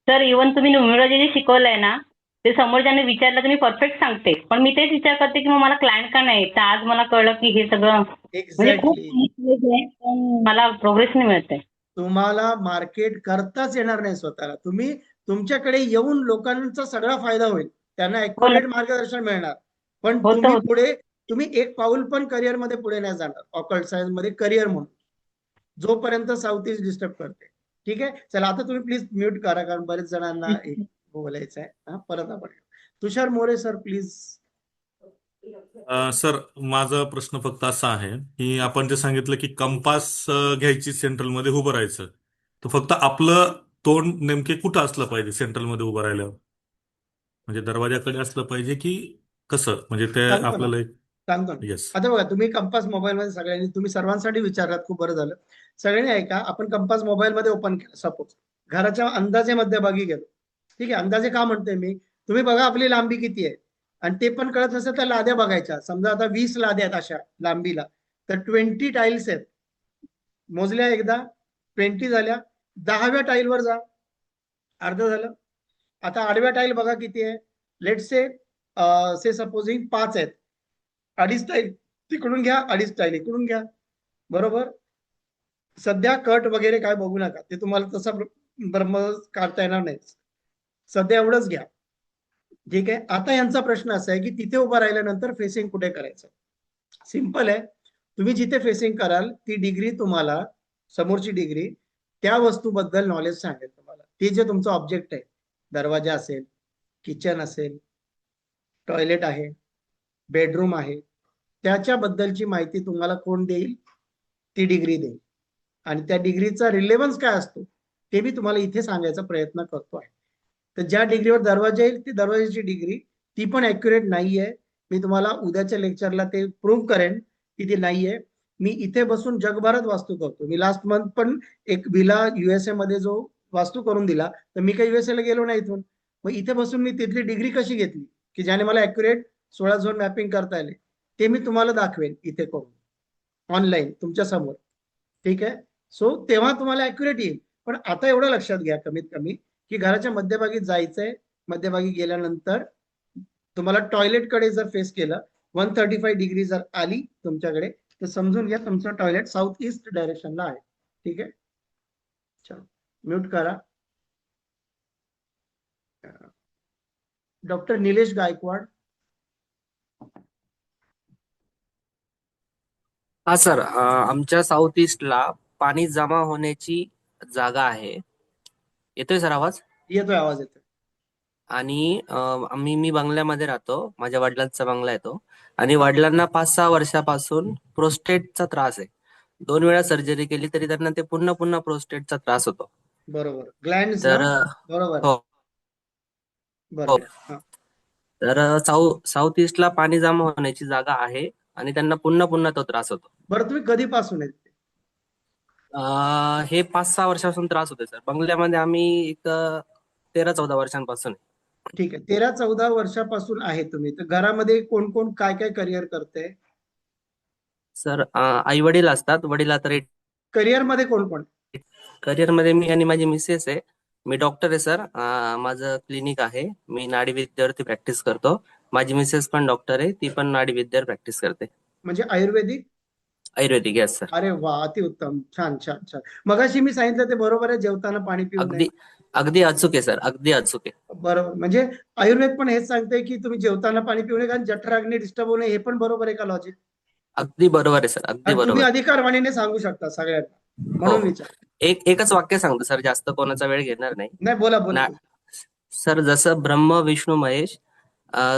सर, इव्हन तुम्ही न्यूमरोलॉजी जे शिकवलंय ना, ते समोरच्याने विचारलं तर मी परफेक्ट सांगते. पण मी तेच विचार करते की मग मला क्लायंट का नाही? तर आज मला कळलं की हे सगळं म्हणजे खूप एक्झॅक्टली. पण मला प्रोग्रेस नाही मिळते. तुम्हाला मार्केट करताच येणार नाही स्वतःला. तुम्ही तुमच्याकडे येऊन लोकांचा सगळा फायदा होईल, त्यांना ॲक्युरेट मार्गदर्शन मिळणार. पण तुम्ही होतं. पुढे, तुम्ही एक पाऊल पण करिअरमध्ये पुढे नाही जाणार. ऑकल्ट सायन्स मध्ये करिअर म्हणून, जोपर्यंत साऊथ ईस्ट डिस्टर्ब करते. ठीक आहे, चला आता तुम्ही प्लीज म्यूट करा, कारण बरेच जणांना बोलायचं आहे. हा, परत आपण तुषार मोरे सर प्लीज. सर, माझा प्रश्न फक्त असा आहे की आपण जे सांगितलं की कंपास घ्यायची सेंट्रलमध्ये उभं राहायचं, तर फक्त आपलं तोंड नेमके कुठं असलं पाहिजे सेंट्रलमध्ये उभं राहिल्यावर? म्हणजे दरवाजाकडे असलं पाहिजे की कसं? म्हणजे ते सांगतो ना, आपल्याला सांगतो ना. येस. आता बघा, तुम्ही कंपास मोबाईलमध्ये सगळ्यांनी, तुम्ही सर्वांसाठी विचारलात, खूप बरं झालं. सगळ्यांनी ऐका, आपण कंपास मोबाईलमध्ये ओपन केला, सपोज घराच्या अंदाजे मध्यभागी गेलो. ठीक आहे, अंदाजे का म्हणतोय मी? तुम्ही बघा आपली लांबी किती आहे, आणि ते पण कळत असेल तर लाद्या बघायच्या. समजा आता 20 लाद्या आहेत अशा लांबीला, तर 20 टाईल्स आहेत. मोजल्या एकदा, 20 झाल्या. 10व्या टाईलवर जा, अर्ध झालं. आता आडव्या टाईल बघा किती आहे. लेट्स से सपोजिंग 5 आहेत. 2.5 टाईल तिकडून घ्या, 2.5 टाईल इकडून घ्या, बरोबर. सध्या कट वगैरे काय बघू नका, ते तुम्हाला तसा ब्रह्म काढता येणार नाही. सध्या एवढंच घ्या. ठीक आहे. आता यांचा प्रश्न असा आहे की तिथे उभा राहिल्यानंतर फेसिंग कुठे करायचं? सिंपल आहे. तुम्ही जिथे फेसिंग कराल ती डिग्री तुम्हाला, समोरची डिग्री त्या वस्तूबद्दल नॉलेज सांगेल तुम्हाला. ते जे तुमचं ऑब्जेक्ट आहे, दरवाजा असेल, किचन असेल, टॉयलेट आहे, बेडरूम आहे, त्याच्याबद्दलची माहिती तुम्हाला कोण देईल? ती डिग्री देईल. आणि त्या डिग्रीचा रिलेव्हन्स काय असतो ते मी तुम्हाला इथे सांगायचा प्रयत्न करतो आहे. तर ज्या डिग्रीवर दरवाजा येईल ती दरवाजाची डिग्री, ती पण ॲक्युरेट नाहीये. मी तुम्हाला उद्याच्या लेक्चरला ते प्रूव्ह करेन की ती नाहीये. मी इथे बसून जगभरात वास्तू करतो. मी लास्ट मंथ पण एक विला USA मध्ये जो वास्तू करून दिला, तर मी काही USA ला गेलो नाही इथून. मग इथे बसून मी तिथली डिग्री कशी घेतली की ज्याने मला ॲक्युरेट 16 झोन मॅपिंग करता आले, ते मी तुम्हाला दाखवेन इथे करून ऑनलाईन तुमच्या समोर. ठीक आहे. सो तेव्हा तुम्हाला ॲक्युरेट येईल. पण आता एवढं लक्षात घ्या कमीत कमी की घराच्या मध्यभागी जायचंय. मध्यभागी गेल्यानंतर तुम्हाला टॉयलेटकडे जर फेस केलं, 135 डिग्री जर आली तुमच्याकडे, तर समजून घ्या तुमचं टॉयलेट साऊथ ईस्ट डायरेक्शनला आहे. ठीक आहे, चलो म्यूट करा. डॉक्टर निलेश गायकवाड. हा सर, आमच्या साऊथ ईस्टला पाणी जमा होण्याची जागा आहे. येतोय सर आवाज? येतोय, आवाज येतोय. आणि मी बंगल्यामध्ये राहतो. माझ्या वडिलांचा बंगला येतो आणि वडिलांना 5-6 वर्षापासून प्रोस्टेटचा त्रास आहे. 2 वेळा सर्जरी केली तरी त्यांना ते पुन्हा पुन्हा प्रोस्टेटचा त्रास होतो. बरोबर, ग्लँड्स तर ना, बरोबर. हो. बरोबर. हा. तर साऊथ ईस्टला पाणी जमा होण्याची जागा आहे आणि त्यांना पुन्हा पुन्हा तो त्रास होतो. बरं, तुम्ही कधीपासून आहेत? हे 5-6 वर्षापासून त्रास होते सर. बंगल्यामध्ये आम्ही एक 13-14 वर्षांपासून आहे. ठीक आहे, 13-14 वर्षापासून आहे तुम्ही. तर घरामध्ये कोण कोण काय काय करिअर करते? सर आई वडील असतात, वडील आता करिअर मध्ये कोण कोण? करिअर मध्ये मी आणि माझी मिसेस आहे. मी डॉक्टर आहे सर. माझं क्लिनिक आहे. मी नाडीविद्यावरती प्रॅक्टिस करतो. माझी मिसेस पण डॉक्टर आहे, ती पण नाडीविद्यावर प्रॅक्टिस करते. म्हणजे आयुर्वेदिक? आयुर्वेदिक, येस सर. अरे वा, अतिउत्तम, छान छान छान. मगाशी मी सांगितलं ते बरोबर आहे, जेवताना पाणी पिऊ नये. अगदी अगदी अचूक आहे सर, अगदी अचूक आहे. बरोबर, म्हणजे आयुर्वेद पण हेच सांगते की तुम्ही जेवताना पाणी पिऊ नये, कारण जठराग्नी डिस्टर्ब होऊ नये. हे पण बरोबर आहे का लॉजिक? अगदी बरोबर आहे सर, अगदी आणि तुम्ही बरोबर. अधिकारवाणीने सांगू शकता सगळ्यांना, हो. म्हणून विचार. एकच वाक्य सांगतो सर, जास्त कोणाचा वेळ घेणार नाही. नाही, बोला बोला. सर, जसं ब्रह्म विष्णू महेश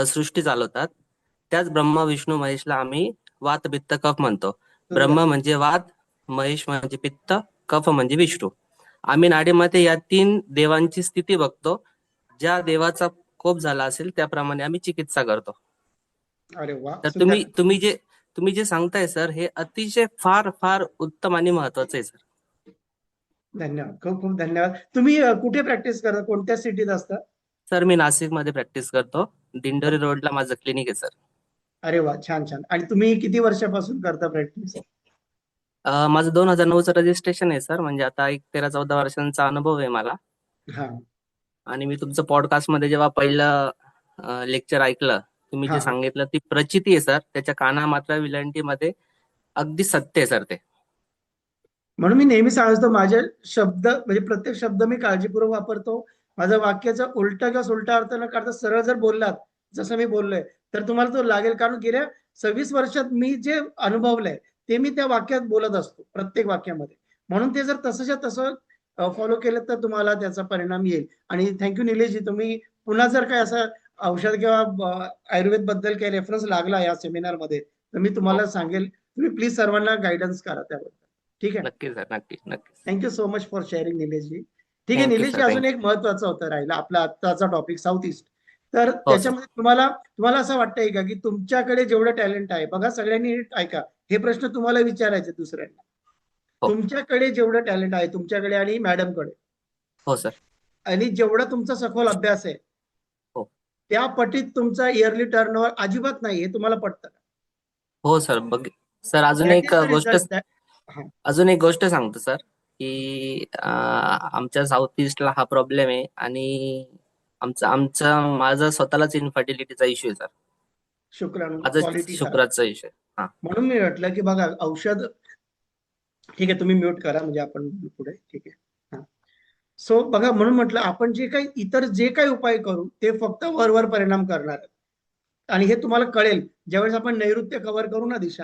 सृष्टी चालवतात, त्याच ब्रह्मा विष्णू महेशला आम्ही वात पित्त कफ म्हणतो. ब्रह्म म्हणजे वात, महेश म्हणजे पित्त, कफ म्हणजे विष्णू. आम्ही नाडीमध्ये या 3 देवांची स्थिती बघतो. ज्या देवाचा कोप झाला असेल त्याप्रमाणे आम्ही चिकित्सा करतो. अरे वा, तर तुम्ही जे सांगताय सर, हे अतिशय फार फार उत्तम आणि महत्वाचं आहे सर. धन्यवाद, खूप खूप धन्यवाद. तुम्ही कुठे प्रॅक्टिस करता, कोणत्या सिटीत असता? सर, मी नाशिकमध्ये प्रॅक्टिस करतो. दिंडोरी रोडला माझं क्लिनिक आहे सर. अरे वा, छान छान. आणि तुम्ही किती वर्षापासून करता प्रॅक्टिस? माझं 2009चं रजिस्ट्रेशन आहे सर, म्हणजे आता एक 13-14 वर्षांचा अनुभव आहे मला. हा. आणि मी तुमचं पॉडकास्ट मध्ये जेव्हा पहिलं लेक्चर ऐकलं, तुम्ही जे सांगितलं ती प्रचिती आहे सर, त्याच्या काना मात्रा विलंटीमध्ये अगदी सत्य आहे सर ते. म्हणून मी नेहमी सांगतो, माझे शब्द म्हणजे प्रत्येक शब्द मी काळजीपूर्वक वापरतो. माझ्या वाक्याचा उलटा किंवा सुलटा अर्थ न काढता सरळ जर बोललात, जसं मी बोललोय, तर तुम्हाला तो लागेल. कारण गेल्या 26 वर्षात मी जे अनुभवलंय ते मी त्या वाक्यात बोलत असतो, प्रत्येक वाक्यामध्ये. म्हणून ते जर तसंच्या तसं फॉलो केलं तर तुम्हाला त्याचा परिणाम येईल. आणि थँक्यू निलेशजी, तुम्ही पुन्हा जर काय असं औषध किंवा आयुर्वेद बद्दल काही रेफरन्स लागला या सेमिनार मध्ये, तर मी तुम्हाला सांगेल. तुम्ही प्लीज सर्वांना गायडन्स करा त्याबद्दल. ठीक आहे? नक्की सर, नक्की नक्की. Thank you so much for sharing Nileshji. ठीक आहे निलेशजी, अजून एक महत्वाचं होतं राहिला आपला आजचा टॉपिक, साऊथ ईस्ट. तर त्याच्यामध्ये तुम्हाला असं वाटतंय का की तुमच्याकडे जेवढं टॅलेंट आहे, बघा सगळ्यांनी ऐका, हे प्रश्न तुम्हाला विचारायचे दुसऱ्यांना. तुमच्याकडे जेवढं टॅलेंट आहे, तुमच्याकडे आणि मॅडमकडे, हो सर, आणि जेवढा तुमचा सखोल अभ्यास आहे, त्या पटीत तुमचा इयरली टर्नओव्हर अजिबात नाही, हे तुम्हाला पटतं का? हो सर. सर, अजून एक गोष्ट सांगतो सर, की आमच्या साऊथ ईस्टला हा प्रॉब्लेम आहे. आणि माझा स्वतःलाच इन्फर्टिलिटीचा इश्यू आहे सर. शुक्राचा इश्यू आहे. म्हणून मी म्हटलं की बघा, औषध ठीक आहे, तुम्ही म्यूट करा म्हणजे आपण पुढे. ठीक आहे. सो बघा, म्हणून म्हटलं आपण इतर जे काही उपाय करू ते फक्त वरवर परिणाम करणार आहेत. आणि हे तुम्हाला कळेल ज्यावेळेस आपण नैऋत्य कव्हर करू ना दिशा,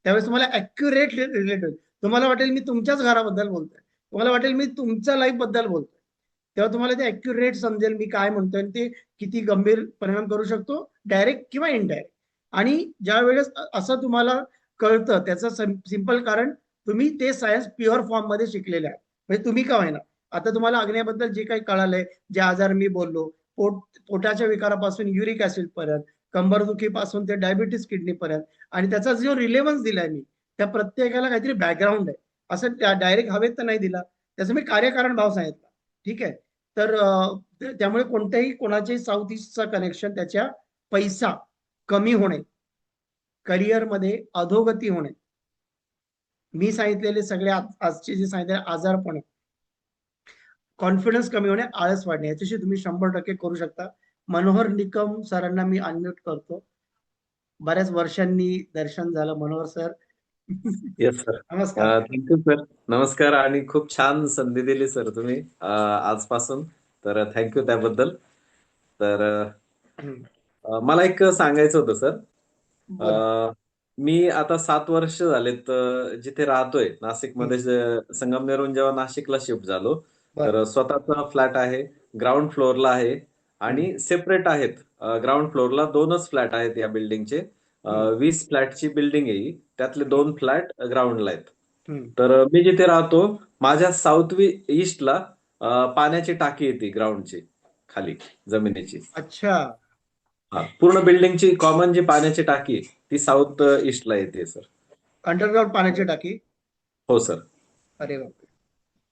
त्यावेळेस तुम्हाला ऍक्युरेट रिलेट होईल. तुम्हाला वाटेल मी तुमच्याच घराबद्दल बोलतोय, तुम्हाला वाटेल मी तुमच्या लाईफ बद्दल बोलतोय, तेव्हा तुम्हाला ते ऍक्युरेट समजेल मी काय म्हणतोय आणि ते किती गंभीर परिणाम करू शकतो, डायरेक्ट किंवा इनडायरेक्ट. आणि ज्या वेळेस असं तुम्हाला कळतं, त्याचं सिंपल कारण तुम्ही ते सायन्स प्युअर फॉर्म मध्ये शिकलेले आहे. म्हणजे तुम्ही का होईना, आता तुम्हाला आग्नेयाबद्दल जे काही कळालंय, जे आजार मी बोललो, पोटाच्या विकारापासून युरिक ऍसिड पर्यंत, कंबरदुखीपासून ते डायबिटीस किडनी पर्यंत, आणि त्याचा जो रिलेव्हन्स दिलाय मी, त्या प्रत्येकाला काहीतरी बॅकग्राऊंड आहे. असं डायरेक्ट हवेत तर नाही दिला, त्याचं मी कार्यकारण भाव सांगितला. ठीक आहे? तर त्यामुळे कोणाच्याही साऊथ ईस्टचा कनेक्शन, त्याच्या पैसा कमी होणे, करिअरमध्ये अधोगती होणे, मी सांगितलेले सगळे आजचे जे सांगितले आजारपण, कॉन्फिडन्स कमी होणे, आळस वाढणे, याच्याशी तुम्ही 100% करू शकता. मनोहर निकम सरांना मी अनम्यूट करतो. बऱ्याच वर्षांनी दर्शन झालं मनोहर सर. येस सर, नमस्कार. Thank you sir. नमस्कार. आणि खूप छान संधी दिली सर तुम्ही आजपासून, तर थँक्यू त्याबद्दल. तर मला एक सांगायचं होतं सर. मी आता 7 वर्ष झालेत जिथे राहतोय नाशिकमध्ये. संगमनेरहून जेव्हा नाशिकला शिफ्ट झालो, तर स्वतःचा फ्लॅट आहे, ग्राउंड फ्लोअरला आहे, आणि सेपरेट आहेत. ग्राउंड फ्लोअरला 2च फ्लॅट आहेत या बिल्डिंगचे. 20 फ्लॅटची बिल्डिंग आहे, त्यातले 2 फ्लॅट ग्राउंडला आहेत. तर मी जिथे राहतो, माझ्या साऊथ ईस्टला पाण्याची टाकी येते ग्राउंडची, खाली जमिनीची. अच्छा. पूर्ण बिल्डिंगची कॉमन जी पाण्याची टाकी ती साऊथ ईस्टला येते सर. अंडरग्राउंड पाण्याची टाकी? हो सर. अरे बापरे.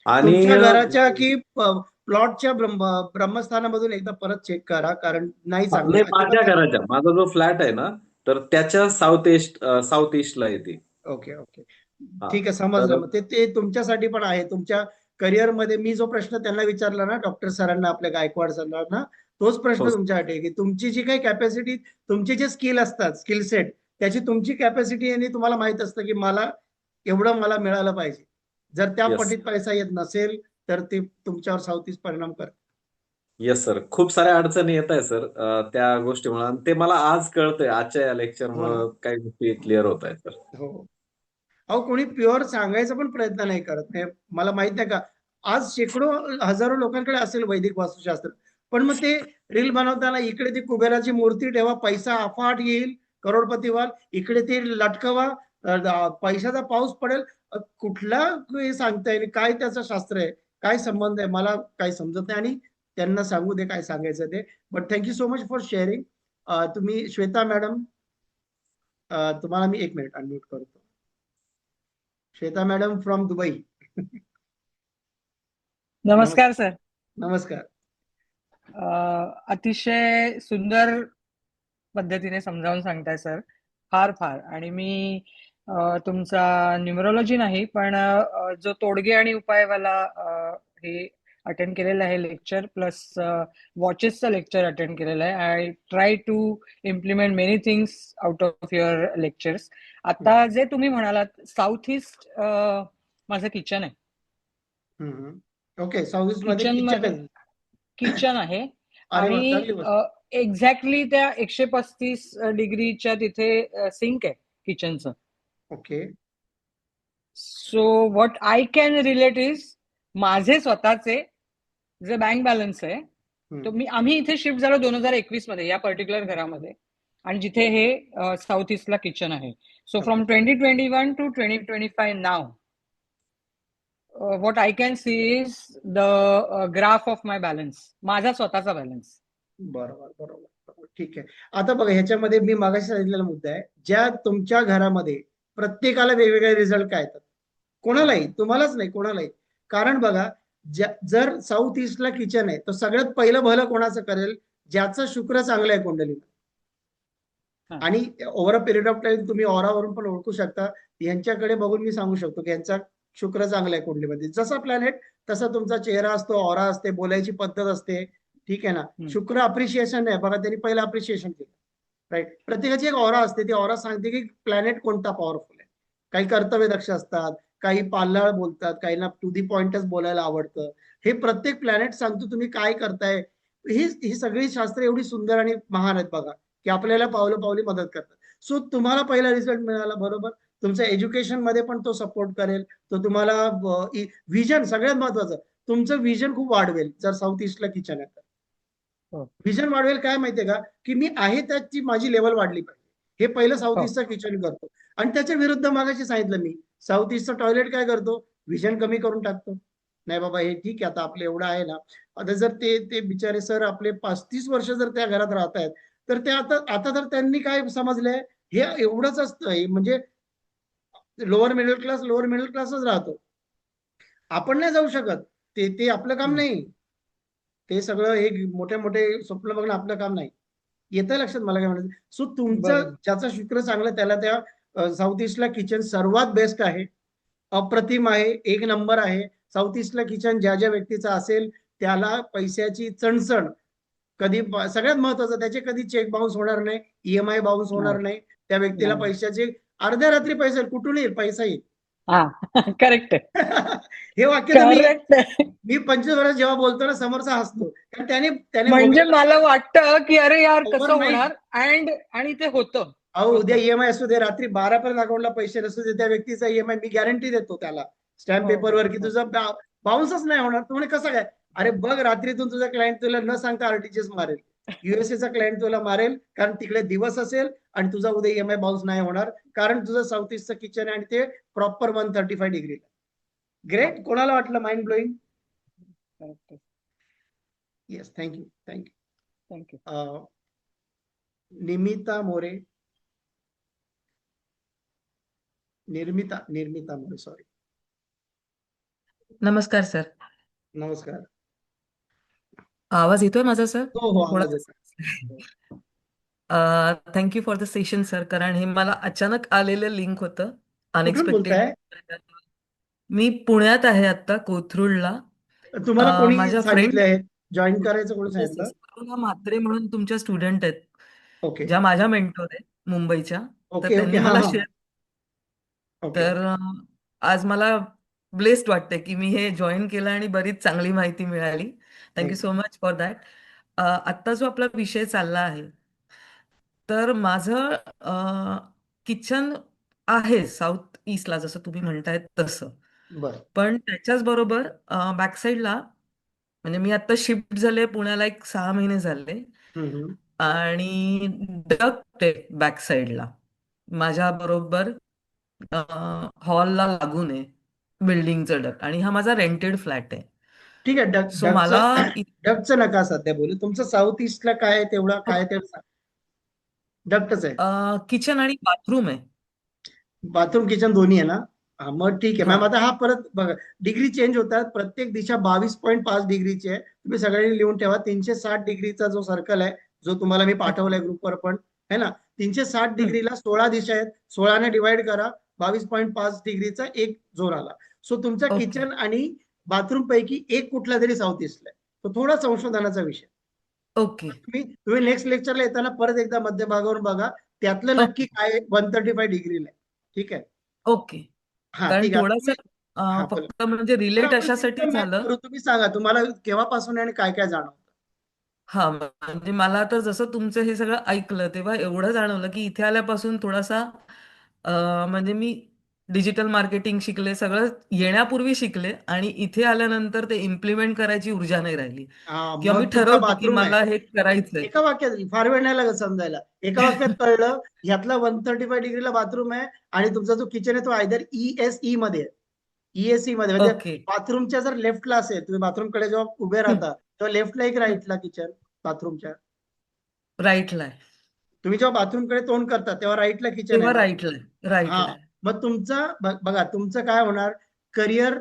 आणि तुमच्या घराच्या की प्लॉटच्या ब्रह्मस्थानामधून एकदा परत चेक करा, कारण नाही चांगलं. माझ्या घराच्या, माझा जो फ्लॅट आहे ना, तर त्याच्या साऊथ ईस्टला येते ओके ओके हा ठीक आहे, तर समजलं. मग ते ते तुमच्यासाठी पण आहे. तुमच्या करिअरमध्ये मी जो प्रश्न त्यांना विचारला ना, डॉक्टर सरांना, आपल्या गायकवाड सरांना, तोच प्रश्न हो तुमच्यासाठी आहे की तुमची जी काही कॅपॅसिटी, तुमचे जे स्किल असतात, स्किल सेट, त्याची तुमची कॅपॅसिटी आणि तुम्हाला माहित असतं की मला एवढं मला मिळालं पाहिजे. जर त्या येस पटीत पैसा येत नसेल तर ते तुमच्यावर साऊथ ईस्ट परिणाम करते. येस सर, खूप साऱ्या अडचणी येत आहे सर त्या गोष्टीमुळे, आणि ते मला आज कळतंय, आजच्या या हो ना. लेक्चरमुळे काही गोष्टी क्लिअर होत आहेत सर. हो. अहो, कोणी प्युअर सांगायचा पण प्रयत्न नाही करत. हे मला माहित नाही का, आज शेकडो हजारो लोकांकडे असेल वैदिक वास्तुशास्त्र, पण मग ते रील बनवताना इकडे ती कुबेराची मूर्ती ठेवा, पैसा अफाट येईल, करोडपती व्हाल, इकडे ते लटकवा, पैशाचा पाऊस पडेल. कुठला हे सांगताय आणि काय त्याचं शास्त्र आहे, काय संबंध आहे, मला काही समजत नाही. आणि त्यांना सांगू दे काय सांगायचं ते. But thank you so much for sharing. तुम्ही श्वेता मॅडम, तुम्हाला मी 1 मिनिट अनम्यूट करतो. Shweta madam from Dubai. नमस्कार. नमस्कार सर. नमस्कार. अतिशय सुंदर पद्धतीने समजावून सांगताय सर, फार फार. आणि मी तुमचा न्यूमरोलॉजी नाही, पण जो तोडगे आणि उपायवाला हे अटेंड केलेलं आहे लेक्चर, प्लस वॉचेसचं लेक्चर अटेंड केलेलं आहे. I try to implement many things out of your lectures. आता जे तुम्ही म्हणालात, साऊथ ईस्ट माझं किचन आहे. ओके, साऊथ ईस्ट मध्ये किचन किचन मध्ये आहे. किचन आहे अरे वा, आणि चांगली गोष्ट. एक्झॅक्टली त्या 135 डिग्रीच्या तिथे सिंक आहे किचनचं. Okay. So what I can relate is, माझे स्वतःचे जे बँक बॅलन्स आहे, तो आम्ही इथे शिफ्ट झालो 2021 मध्ये या पर्टिक्युलर घरामध्ये, आणि जिथे हे साऊथ ईस्टला किचन आहे. सो फ्रॉम 2021 टू 2025 नाव, what I can see is the graph of my balance, माझा स्वतःचा बॅलन्स. बरोबर बरोबर, ठीक आहे. आता बघा, ह्याच्यामध्ये मी मागाशी सांगितलेला मुद्दा आहे, ज्या तुमच्या घरामध्ये प्रत्येकाला वेगवेगळे रिझल्ट काय येतात, कोणालाही, तुम्हालाच नाही, कोणालाही. कारण बघा, जर साऊथ ईस्टला किचन आहे, तर सगळ्यात पहिलं भलं कोणाचं करेल, ज्याचं शुक्र चांगलं आहे कुंडलीमध्ये. आणि over a period of time तुम्ही ऑरावरून पण ओळखू शकता. यांच्याकडे बघून मी सांगू शकतो की यांचा शुक्र चांगला आहे कुंडलीमध्ये. जसा प्लॅनेट तसा तुमचा चेहरा असतो, ऑरा असते, बोलायची पद्धत असते. ठीक आहे ना. शुक्र अप्रिशिएशन आहे बघा, त्यांनी पहिलं अप्रिशिएशन केलं, राईट. प्रत्येकाची एक ऑरा असते, ती ऑरा सांगते की प्लॅनेट कोणता पॉवरफुल आहे. काही कर्तव्यदक्ष असतात, काही पाल्लाळ बोलतात, काहींना टू दी पॉइंटच बोलायला आवडतं. हे प्रत्येक प्लॅनेट सांगतो तुम्ही काय करताय. ही सगळी शास्त्र एवढी सुंदर आणि महान आहेत बघा, की आपल्याला पावलं पावली मदत करतात. सो तुम्हाला पहिला रिझल्ट मिळाला, बरोबर. तुमच्या एज्युकेशन मध्ये पण तो सपोर्ट करेल. तो तुम्हाला व्हिजन, सगळ्यात महत्वाचं, तुमचं व्हिजन खूप वाढवेल जर साऊथ ईस्टला किचन आहे तर. व्हिजन वाढवेल काय माहितीये का, की मी आहे त्याची माझी लेवल वाढली पाहिजे. हे पहिलं साऊथ ईस्टचं किचन करतो. आणि त्याच्या विरुद्ध मागाशी सांगितलं मी, साऊथ ईस्टचं टॉयलेट काय करतो, व्हिजन कमी करून टाकतो. नाही बाबा, हे ठीक आहे, आता आपलं एवढं आहे ना. आता जर ते बिचारे सर आपले 35 वर्ष जर त्या घरात राहत आहेत, तर ते आता तर त्यांनी काय समजलंय, हे एवढंच असतं, म्हणजे लोअर मिडल क्लासच राहतो. आपण नाही जाऊ शकत, ते आपलं काम नाही. ते सगळं हे मोठे मोठे स्वप्न बघणं आपलं काम नाही. येतं लक्षात मला काय म्हणायचं. सो तुमचं ज्याचा शुक्र चांगलं, त्याला त्या साऊथ ईस्टला किचन सर्वात बेस्ट आहे, अप्रतिम आहे, 1 नंबर आहे. साऊथ ईस्टला किचन ज्या ज्या व्यक्तीचा असेल, त्याला पैशाची चणचण कधी, सगळ्यात महत्वाचं, त्याचे कधी चेक बाउन्स होणार नाही, EMI बाउन्स होणार नाही. त्या व्यक्तीला पैशाचे अर्ध्या रात्री पैसे कुठून येईल, पैसा येईल. करेक्ट. हे वाक्य मी 25 वर्ष जेव्हा बोलतो ना, समोरचा हसतो, कारण त्याने म्हणजे मला वाटतं की अरे यार कसं होणार, आणि ते होतं. अहो, उद्या EMI असू दे, रात्री 12 पर्यंत अकाउंटला पैसे नसू दे, त्या व्यक्तीचा EMI मी गॅरंटी देतो त्याला स्टॅम्प पेपरवर, की तुझा बाउन्सच नाही होणार. तो म्हणे कसं काय, अरे बघ, रात्रीतून तुझा क्लायंट तुला न सांगता RTGS मारेल, USA क्लायंट तुला मारेल, कारण तिकडे दिवस असेल आणि तुझा उद्या EMI बाउन्स नाही होणार, कारण तुझं साऊथ ईस्टचं किचन आहे आणि ते प्रॉपर 135 डिग्री. ग्रेट. कोणाला वाटलं mind blowing? Yes, thank you. Nimita More, निर्मिता मोरे, सॉरी. नमस्कार सर. नमस्कार. आवाज येतोय माझा सर? हो, आवाज येतोय. Thank you for the session sir, कारण हे मला अचानक आलेलं लिंक होतं कुठून अनएक्सपेक्टेड. बोलताय? मी पुण्यात आहे आता, कोथरूडला. तुम्हाला कोणी माझ्या फ्रेंड सांगितलंय जॉईन करायचं, कोणी सांगितलं? अरुणा म्हात्रे म्हणून तुमच्या स्टुडंट आहेत, ओके ज्या माझ्या मेंटॉर आहेत मुंबईच्या. तर ओके ओके, त्यांनी हा मला हा, शेअर. ओके तर आज मला ब्लेस्ड वाटतंय की मी हे जॉईन केलं आणि बरीच चांगली माहिती मिळाली. Thank you so much for that. आत्ता जो आपला विषय चालला आहे, तर माझं किचन आहे साऊथ ईस्टला, जसं तुम्ही म्हणतायत तसं. बरं. पण त्याच्याच बरोबर बॅकसाईडला, म्हणजे मी आता शिफ्ट झाले पुण्याला, 6 महिने झाले, हम्म. आणि डक्ट आहे बॅकसाईडला माझ्या बरोबर, हॉलला लागून आहे बिल्डिंगचं डक्ट, आणि हा माझा रेंटेड फ्लॅट आहे. ठीक आहे, सो मला डक्टचं नका सध्या बोलू. तुमचं साऊथ ईस्टला काय आहे, तेवढा काय ते डक्टच आहे? किचन आणि बाथरूम आहे. बाथरूम किचन दोन्ही आहे ना? हा, मग ठीक आहे हा. मॅम. आता हा परत बघा, डिग्री चेंज होतात. प्रत्येक दिशा 22.5 डिग्रीची आहे. तुम्ही सगळ्यांनी लिहून ठेवा. 360 डिग्रीचा जो सर्कल आहे, जो तुम्हाला मी पाठवलाय ग्रुपवर पण, है ना, 360 डिग्रीला 16 दिशा आहेत. 16ने डिवाइड करा, 22.5 डिग्रीचा एक जोर आला. सो तुमच्या ओके. किचन आणि बाथरूम पैकी एक कुठला तरी साऊथ ईस्टला आहे. तो थोडा संशोधनाचा विषय. ओके. तुम्ही नेक्स्ट लेक्चरला येताना परत एकदा मध्यभागावरून बघा, त्यातलं नक्की काय 135 डिग्रीला आहे. ठीक आहे, ओके. हा कारण ठीक आहे. थोडंसं हा, बोला. फक्त म्हणजे तर रिलेट आपण अशासाठी सिस्टम मॅच झालं. करू. तुम्ही सांगा, तुम्हाला केव्हापासून आहे आणि काय काय जाणवतं? हा, म्हणजे मला तर जसं तुमचं हे सगळं ऐकलं तेव्हा एवढं जाणवलं की इथे आल्यापासून थोडासा म्हणजे मी डिजिटल मार्केटिंग शिकले, सगळं येण्यापूर्वी शिकले, आणि इथे आल्यानंतर ते इम्प्लिमेंट करायची ऊर्जा नाही राहिली, हा, किंवा मी मग तुमचं ठरवते की बाथरूम आहे. मला हे करायचंय. एका वाक्यात, फार वेळ नाही लागत समजायला. एका वाक्यात कळलं. ह्यातला 135 डिग्रीला बाथरूम आहे आणि तुमचा जो किचन आहे तो आयदर ESE मध्ये आहे. ESE मध्ये म्हणजे ओके. बाथरूमच्या जर लेफ्टला असेल, तुम्ही बाथरूम कडे जेव्हा उभे राहता तेव्हा लेफ्टला एक, राईटला किचन बाथरूमच्या. राईटला आहे. तुम्ही जेव्हा बाथरूम कडे तोंड करता तेव्हा राईटला किचन आहे तेव्हा ना? राईटला आहे. राईटला हा, आहे. मग तुमचं बघा, तुमचं काय होणार, करिअर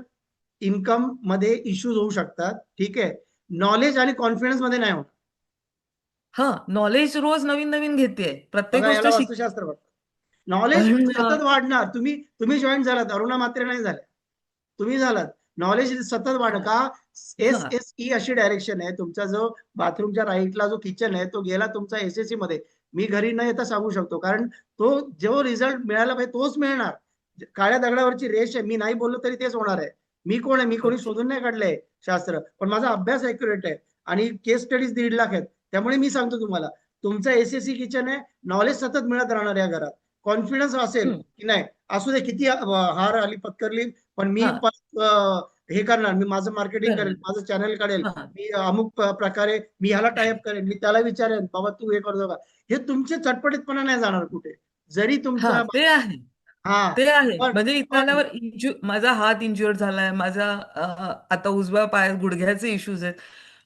इन्कम मध्ये इश्यूज होऊ शकतात. ठीक आहे, नॉलेज आणि कॉन्फिडन्स मध्ये नाही होणार. हा, नॉलेज रोज नवीन नवीन घेते, प्रत्येक बघा, गोष्ट याला शिक. वास्तुशास्त्र म्हणतात. नॉलेज सतत वाढणार. तुम्ही जॉईन झालात, अरुणा म्हात्रे नाही झाल्या, तुम्ही झालात. नॉलेज सतत वाढणार का? SSE अशी डायरेक्शन आहे. तुमचा जो बाथरूमच्या राईटला जो किचन आहे तो गेला तुमचा SSE मध्ये. मी घरी न येता सांगू शकतो, कारण तो जो रिझल्ट मिळाला पाहिजे तोच मिळणार. काळ्या दगडावरची रेष आहे, मी नाही बोललो तरी तेच होणार आहे. मी कोण आहे? मी कोणी शोधून नाही काढलंय शास्त्र, पण माझा अभ्यास ॲक्युरेट आहे आणि केस स्टडीज 1.5 लाख आहेत. त्यामुळे मी सांगतो तुम्हाला, तुमचं SSE किचन आहे, नॉलेज सतत मिळत राहणार या घरात. कॉन्फिडन्स असेल की नाही, असू दे किती हार आली पत्करली, पण मी हे करणार, मी माझं मार्केटिंग करेल, माझं चॅनल काढेल, मी अमुक प्रकारे मी ह्याला टाईप करेन, मी त्याला विचारेन, बाबा तू हे करतो का. हे तुमचे चटपटीतपणा नाही जाणार कुठे, जरी तुमचा ते आहे. हा, ते आहे. पण म्हणजे इथे आल्यावर माझा हात इंज्युअर झालाय, माझा आता उजव्या पायात गुडघ्याचे इश्यूज आहेत,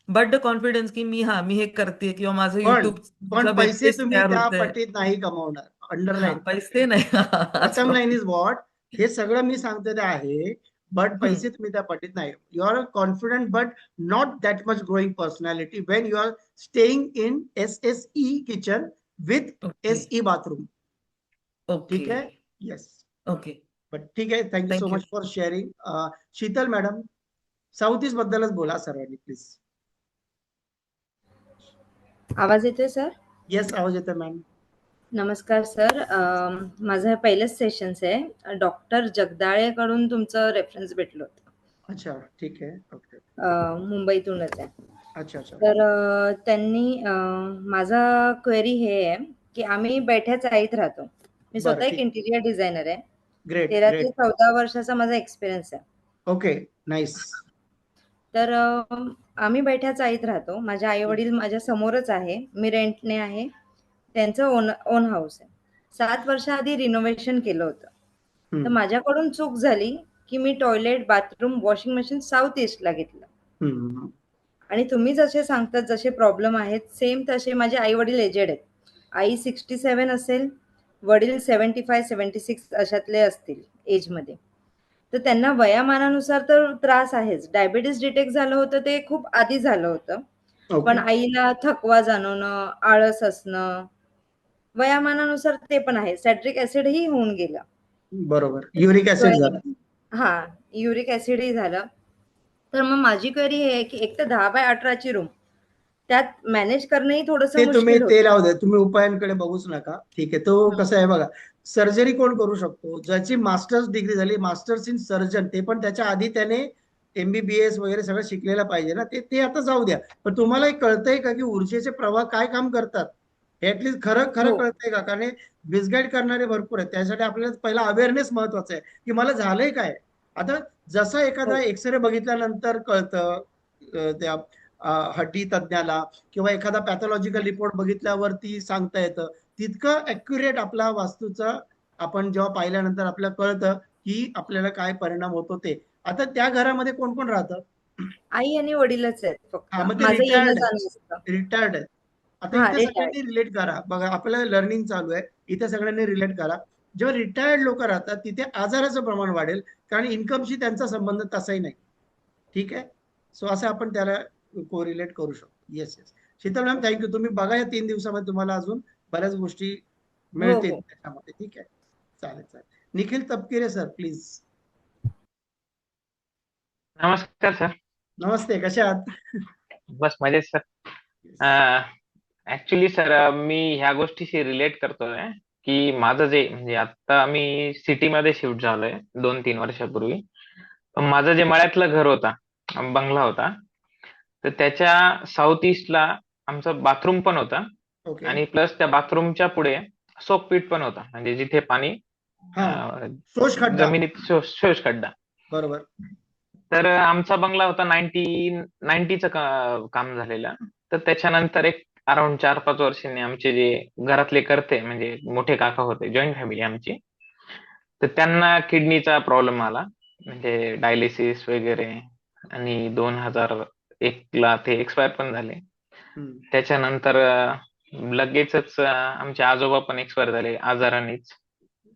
बट द कॉन्फिडन्स की मी हे करते, किंवा माझं पण वेब पैसे पेज तुम्ही तयार त्या होतंय. पटीत नाही कमावणार. अंडरलाईन, पैसे नाही. बॉटम लाईन इज व्हॉट, हे सगळं मी सांगते ते आहे, बट पैसे तुम्ही त्या पटीत नाही. You are confident but not that much growing personality when you are staying in SSE kitchen with SE bathroom. ठीक आहे, येस, ओके. बट ठीक आहे. Thank you so much for sharing. Sheetal madam, south east बद्दलच बोला सर्वांनी प्लीज. आवाज येतोय sir? Yes, आवाज येतोय मॅम. नमस्कार सर, माझं हे पहिलंच सेशन्स आहे. डॉक्टर जगदाळे कडून तुमचं रेफरन्स भेटलं होतं. अच्छा, ठीक आहे, ओके. मुंबईतूनच आहे. अच्छा अच्छा. तर त्यांनी माझा क्वेरी हे आहे की आम्ही बैठ्या चाळीत राहतो. मी स्वतः एक इंटिरियर डिझायनर आहे. ग्रेट. 13 ते 14 वर्षाचा माझा एक्सपिरियन्स आहे. Okay, nice. तर आम्ही बैठ्या चाळीत राहतो. माझे आई वडील माझ्या समोरच आहे. मी रेंटने आहे. त्यांचं ओन हाऊस आहे. 7 वर्षाआधी रिनोव्हेशन केलं होतं. तर माझ्याकडून चूक झाली की मी toilet, bathroom, washing machine south ईस्टला घेतलं. आणि तुम्ही जसे सांगतात, जसे प्रॉब्लेम आहेत सेम तसे माझे आई वडील एजेड आहेत. आई 67 असेल, वडील 75-76 अशातले असतील एजमध्ये. तर त्यांना वयामानानुसार तर त्रास आहेच. डायबिटीस डिटेक्ट झालं होतं ते खूप आधी झालं होतं. पण आईला थकवा जाणवणं, आळस असणं, वयामानानुसार ते पण आहे. सॅट्रिक ऍसिड ही होऊन गेलं. बरोबर. युरिक ऍसिड झालं. हा, युरिक ऍसिडही झालं. तर मग माझी क्वेरी हे आहे की एक तर 10x18ची रूम, त्यात मॅनेज करणंही थोडंसं ते तुम्ही मुश्किल ते होतं. राहू दे, तुम्ही उपायांकडे बघूच नका. ठीक आहे. तो कसं आहे बघा, सर्जरी कोण करू शकतो? ज्याची मास्टर्स डिग्री झाली, मास्टर्स इन सर्जन, ते पण त्याच्या आधी त्याने MBBS वगैरे सगळं शिकलेलं पाहिजे ना. ते आता जाऊ द्या. पण तुम्हाला एक कळतंय का की ऊर्जेचे प्रवाह काय काम करतात? हे ऍटलीस्ट खरं खरं हो. कळतंय का? कारण मिसगाईड करणारे भरपूर आहेत. त्यासाठी आपल्याला पहिला अवेअरनेस महत्वाचा आहे की मला झालंय काय. आता जसं एखादा हो. एक्सरे बघितल्यानंतर कळतं त्या हड्डी तज्ञाला, किंवा एखादा पॅथॉलॉजिकल रिपोर्ट बघितल्यावरती सांगता येतं, तितकं ॲक्युरेट आपला वास्तूचा आपण जेव्हा पाहिल्यानंतर आपल्याला कळतं की आपल्याला काय परिणाम होतो ते. आता त्या घरामध्ये कोण कोण राहतं? आई आणि वडीलच आहेत फक्त. हा, मग ते माझं येणं रिटायर्ड जाणं असतं. रिटायर्ड आहेत. आता हा, इथे रिटायर्ड. सगळ्यांनी रिलेट करा. बघा, आपल्याला लर्निंग चालू आहे, इथे सगळ्यांनी रिलेट करा. जेव्हा रिटायर्ड लोक राहतात तिथे आजाराचं प्रमाण वाढेल, कारण इन्कमशी त्यांचा संबंध तसाही नाही. ठीक आहे. सो असं आपण त्याला कोरिलेट करू शकतो. Yes yes. Sheetal ma'am, thank you. तुम्ही बघा, या 3 दिवसामध्ये तुम्हाला अजून बऱ्याच गोष्टी हो मिळतील हो. त्याच्यामध्ये. ठीक आहे. चालेल चालेल. Nikhil Tapkire sir, please. नमस्कार सर. नमस्ते, कसे आहात? बस मजेत सर. ऍक्च्युली सर, मी ह्या गोष्टीशी रिलेट करतोय की माझं जे म्हणजे आता मी सिटीमध्ये शिफ्ट झालोय 2-3 वर्षापूर्वी. माझं जे मळ्यातलं घर होता, बंगला होता, तर त्याच्या साऊथ ईस्टला आमचं बाथरूम पण होता ओके. आणि प्लस त्या बाथरूमच्या पुढे सोकपीट पण होता, म्हणजे जिथे पाणी हा, अं, शोष खड्डा. जमिनीत शोष खड्डा. बरोबर. तर आमचा बंगला होता 90चं काम झालेलं. तर त्याच्यानंतर एक अराउंड 4-5 वर्षांनी आमचे जे घरातले करते म्हणजे मोठे काका होते, जॉईंट फॅमिली आमची, तर त्यांना किडनीचा प्रॉब्लेम आला, म्हणजे डायलिसिस वगैरे, आणि 2001ला ते एक्सपायर पण झाले. त्याच्यानंतर लगेचच आमचे आजोबा पण एक्सपायर झाले आजारानेच.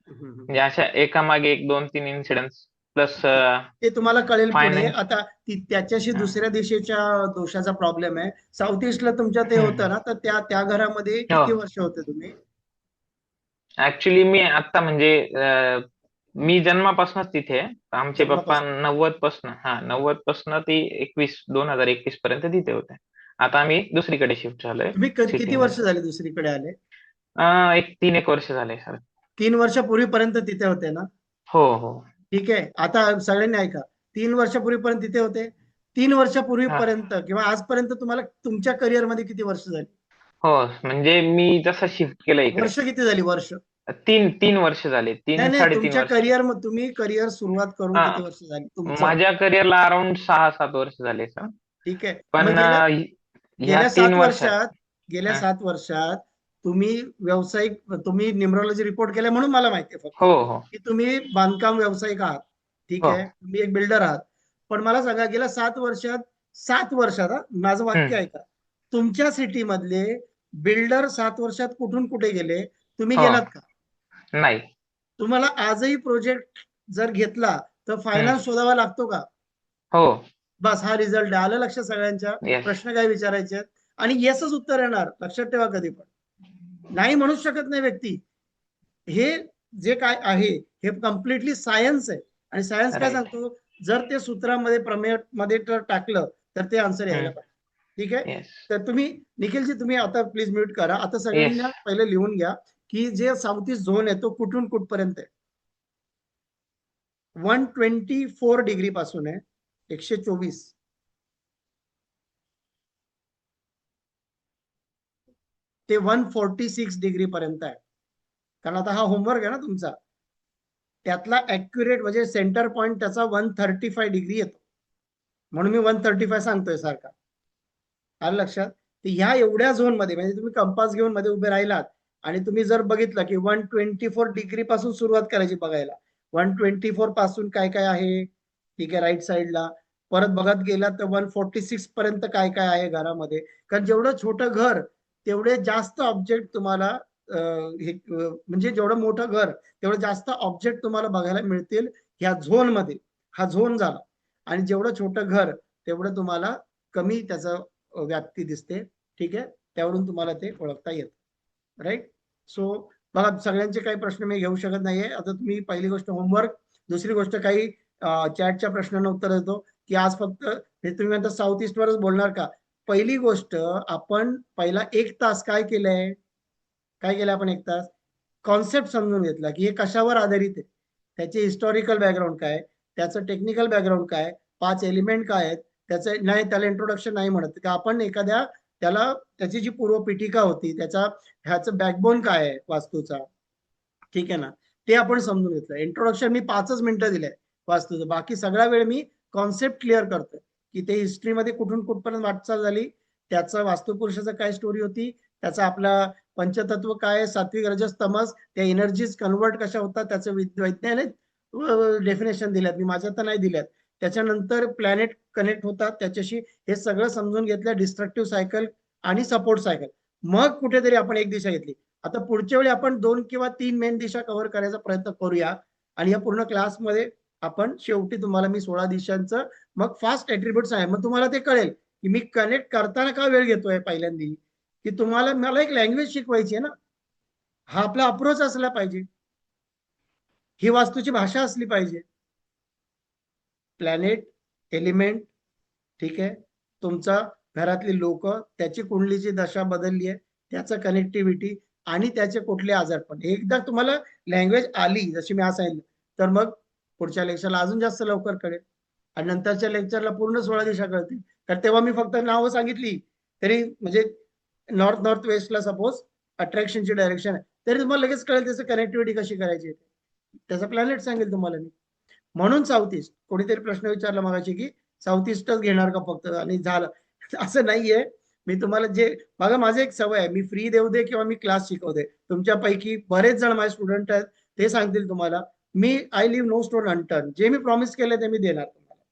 म्हणजे अशा एकामागे एक 2-3 इन्सिडेंट्स प्लस ते तुम्हाला कळेल पुढे. फायनान्स. आता त्याच्याशी दुसऱ्या दिशेच्या दोषाचा प्रॉब्लेम आहे. साऊथ ईस्टला तुमच्या ते होतं ना, तर त्या घरामध्ये किती वर्ष होते तुम्ही? ऍक्च्युली मी आता म्हणजे मी जन्मापासूनच तिथे. आमचे पप्पा जन्मापासून? 90 पासून ते 2021 पर्यंत तिथे होते. आता आम्ही दुसरीकडे शिफ्ट झालोय तुम्ही किती सिटीमध्ये. वर्ष झाले दुसरीकडे आले? एक 3-1 वर्ष झाले सर. 3 वर्षापूर्वीपर्यंत तिथे होते ना? हो हो. ठीक आहे. आता सगळ्यांनी ऐका, 3 वर्षापूर्वीपर्यंत तिथे होते. 3 वर्षापूर्वीपर्यंत किंवा आजपर्यंत तुम्हाला तुमच्या करिअर मध्ये किती वर्ष झाली? हो, म्हणजे मी जसं शिफ्ट केलं इकडे वर्ष किती झाली? वर्ष 3 वर्ष झाले. नाही, 3-3.5 तुमच्या वर्ष. करिअर, तुम्ही करिअर सुरुवात करून हा, किती वर्ष झाली तुमचं? माझ्या करिअरला अराउंड 6-7 वर्ष झाले सर. ठीक आहे. पण मग ह्या गेल्या 3 7 वर्षात वर्षात गेल्या 7 वर्षात तुम्ही व्यावसायिक, तुम्ही न्यूमरोलॉजी रिपोर्ट केलाय म्हणून मला माहिती आहे फक्त हो हो की तुम्ही बांधकाम व्यावसायिक आहात. ठीक हो. आहे. तुम्ही एक बिल्डर आहात. पण मला सांगा, गेल्या 7 वर्षात माझं वाक्य ऐका, तुमच्या सिटी मधले बिल्डर 7 वर्षात कुठून कुठे गेले? तुम्ही हो. गेलात का? नाही. तुम्हाला आजही प्रोजेक्ट जर घेतला तर फायनान्स शोधावा लागतो का? हो. बस हा रिझल्ट आहे. आलं लक्षात सगळ्यांच्या? Yes. प्रश्न काय विचारायचे आहेत? आणि येसच उत्तर येणार, लक्षात ठेवा. कधी पण नाही म्हणू शकत नाही व्यक्ती. हे जे काय आहे हे कम्प्लिटली सायन्स आहे. आणि सायन्स काय सांगतो, जर ते सूत्रामध्ये प्रमेय मध्ये टाकलं तर ते आन्सर यायला पाहिजे. ठीक आहे. तर तुम्ही निखिलजी, तुम्ही आता प्लीज म्यूट करा. आता सगळ्यांना पहिले लिहून घ्या की जे साऊथ ईस्ट झोन आहे तो कुठून कुठपर्यंत आहे. 124 डिग्री पासून आहे, 124 ते 146 डिग्री पर्यंत आहे. कारण आता हा होमवर्क आहे ना तुमचा, त्यातला ऍक्युरेट म्हणजे सेंटर पॉइंट त्याचा 135 डिग्री येतो, म्हणून मी 135 सांगतोय सारखा. आलं लक्षात? तर ह्या एवढ्या झोन मध्ये म्हणजे तुम्ही कंपास घेऊन मध्ये उभे राहिलात आणि तुम्ही जर बघितलं की 124 डिग्री पासून सुरुवात करायची बघायला, 124 पासून काय काय आहे, ठीक आहे, राईट साईडला परत बघत गेला तर 146 पर्यंत काय काय आहे घरामध्ये. कारण जेवढं छोटं घर तेवढे जास्त ऑब्जेक्ट तुम्हाला म्हणजे जेवढं मोठं घर तेवढं जास्त ऑब्जेक्ट तुम्हाला बघायला मिळतील ह्या झोन मध्ये. हा झोन झाला. आणि जेवढं छोटं घर तेवढं तुम्हाला कमी त्याचं व्याप्ती दिसते. ठीक आहे. त्यावरून तुम्हाला ते ओळखता येतं. राईट. सो बघा सगळ्यांचे काही प्रश्न मी घेऊ शकत नाहीये. आता तुम्ही पहिली गोष्ट होमवर्क, दुसरी गोष्ट काही चॅटच्या प्रश्नांना उत्तर देतो की आज फक्त हे तुम्ही म्हणता साऊथ ईस्ट वरच बोलणार का. पहिली गोष्ट आपण पहिला 1 तास काय केलंय, काय केलं आपण 1 तास कॉन्सेप्ट समजून घेतला की हे कशावर आधारित आहे, त्याचे हिस्टॉरिकल बॅकग्राऊंड काय, त्याचं टेक्निकल बॅकग्राऊंड काय, 5 एलिमेंट काय आहेत, त्याचं नाही त्याला इंट्रोडक्शन नाही म्हणत का आपण एखाद्या त्याला त्याची जी पूर्वपीठिका होती त्याचा ह्याचं बॅकबोन काय आहे वास्तूचा, ठीक आहे ना, ते आपण समजून घेतलं. इंट्रोडक्शन मी 5च मिनिटं दिले वास्तूचं, बाकी सगळा वेळ मी कॉन्सेप्ट क्लिअर करतोय की ते हिस्ट्रीमध्ये कुठून कुठपर्यंत वाटचाल झाली, त्याचं वास्तुपुरुषाचं काय स्टोरी होती, त्याचा आपला पंचतत्व काय, सात्विक रजस तमस, त्या एनर्जीज कन्वर्ट कशा होतात, त्याचं वैज्ञानिक डेफिनेशन दिल्यात, मी माझ्या तर नाही दिल्यात. त्याच्यानंतर प्लॅनेट कनेक्ट होतात त्याच्याशी, हे सगळं समजून घेतलं, डिस्ट्रक्टिव्ह सायकल आणि सपोर्ट सायकल. मग कुठेतरी आपण एक दिशा घेतली. आता पुढच्या वेळी आपण 2 किंवा 3 मेन दिशा कव्हर करायचा प्रयत्न करूया आणि या पूर्ण क्लासमध्ये आपण शेवटी तुम्हाला मी 16 दिशांचं मग फास्ट ऍट्रिब्यूट्स आहे, मग तुम्हाला ते कळेल की मी कनेक्ट करताना का वेळ घेतोय पहिल्यांदा, की तुम्हाला मला एक लँग्वेज शिकवायची आहे ना, हा आपला अप्रोच असला पाहिजे, ही वास्तूची भाषा असली पाहिजे. प्लॅनेट, एलिमेंट, ठीक आहे, तुमचा घरातली लोक, त्याची कुंडलीची दशा बदलली आहे, त्याचं कनेक्टिव्हिटी आणि त्याचे कुठले आजारपण, एकदा तुम्हाला लँग्वेज आली जशी मी आज सांगितलं तर मग पुढच्या लेक्चरला अजून जास्त लवकर कळेल आणि नंतरच्या लेक्चरला पूर्ण 16 दिशा कळतील. तर तेव्हा मी फक्त नावं सांगितली तरी म्हणजे नॉर्थ वेस्टला सपोज अट्रॅक्शनची डायरेक्शन आहे तरी तुम्हाला लगेच कळेल त्याचं कनेक्टिव्हिटी कशी करायची, त्याचा प्लॅनेट सांगेल तुम्हाला मी. म्हणून साऊथ ईस्ट, कोणीतरी प्रश्न विचारला मगाशी की साऊथ ईस्टच घेणार का फक्त आणि झालं, असं नाहीये. मी तुम्हाला जे बघा माझं एक सवय आहे, मी फ्री देऊ दे किंवा मी क्लास शिकवते, तुमच्यापैकी बरेच जण माझे स्टुडंट आहेत, ते सांगतील तुम्हाला मी I leave no stone unturned, जे मी प्रॉमिस केलं ते मी देणार तुम्हाला.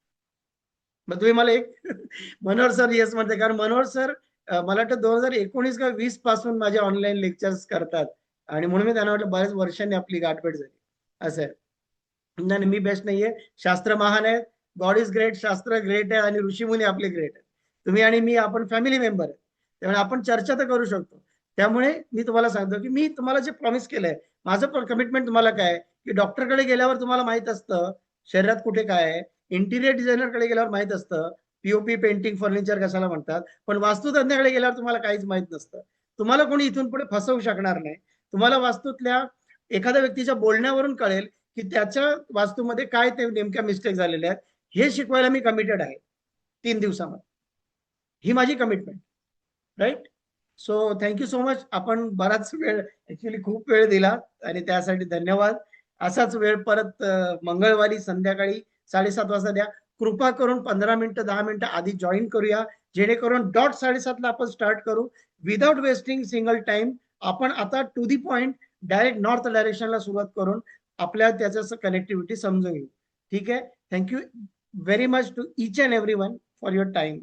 मग तुम्ही मला एक मनोहर सर येस म्हणते, कारण मनोहर सर मला वाटतं 2019 का 20 पासून माझे ऑनलाईन लेक्चर्स करतात आणि म्हणून मी त्यांना वाटलं बऱ्याच वर्षांनी आपली गाठभेट झाली. असं आहे. नाही मी बेस्ट नाहीये, शास्त्र महान आहे, गॉड इज ग्रेट, शास्त्र ग्रेट आहे आणि ऋषीमुनी आपले ग्रेट आहे. तुम्ही आणि मी आपण फॅमिली मेंबर आहे, त्यामुळे आपण चर्चा तर करू शकतो. त्यामुळे मी तुम्हाला सांगतो की मी तुम्हाला जे प्रॉमिस केलंय, माझं कमिटमेंट तुम्हाला काय आहे की डॉक्टरकडे गेल्यावर तुम्हाला माहित असतं शरीरात कुठे काय आहे, इंटिरियर डिझायनरकडे गेल्यावर माहित असतं पीओपी, पेंटिंग, फर्निचर कशाला म्हणतात, पण वास्तुतज्ञाकडे गेल्यावर तुम्हाला काहीच माहित नसतं. तुम्हाला कोणी इथून पुढे फसवू शकणार नाही. तुम्हाला वास्तूतल्या एखाद्या व्यक्तीच्या बोलण्यावरून कळेल की त्याच्या वास्तूमध्ये काय ते नेमक्या मिस्टेक झालेल्या आहेत, हे शिकवायला मी कमिटेड आहे 3 दिवसामध्ये. ही माझी commitment, right. So thank you so much. आपण बराच वेळ, ऍक्च्युली खूप वेळ दिला आणि त्यासाठी धन्यवाद. असाच वेळ परत मंगळवारी संध्याकाळी 7:30 वाजता द्या. कृपा करून 15 मिनिटं 10 मिनिटं आधी जॉईन करूया, जेणेकरून डॉट 7:30ला आपण स्टार्ट करू विदाउट वेस्टिंग सिंगल टाइम. आपण आता to the point direct north डायरेक्शनला सुरुवात करून आपल्या त्याचं कनेक्टिव्हिटी समजून घेऊ. ठीक आहे. Thank you very much to each and every one for your time.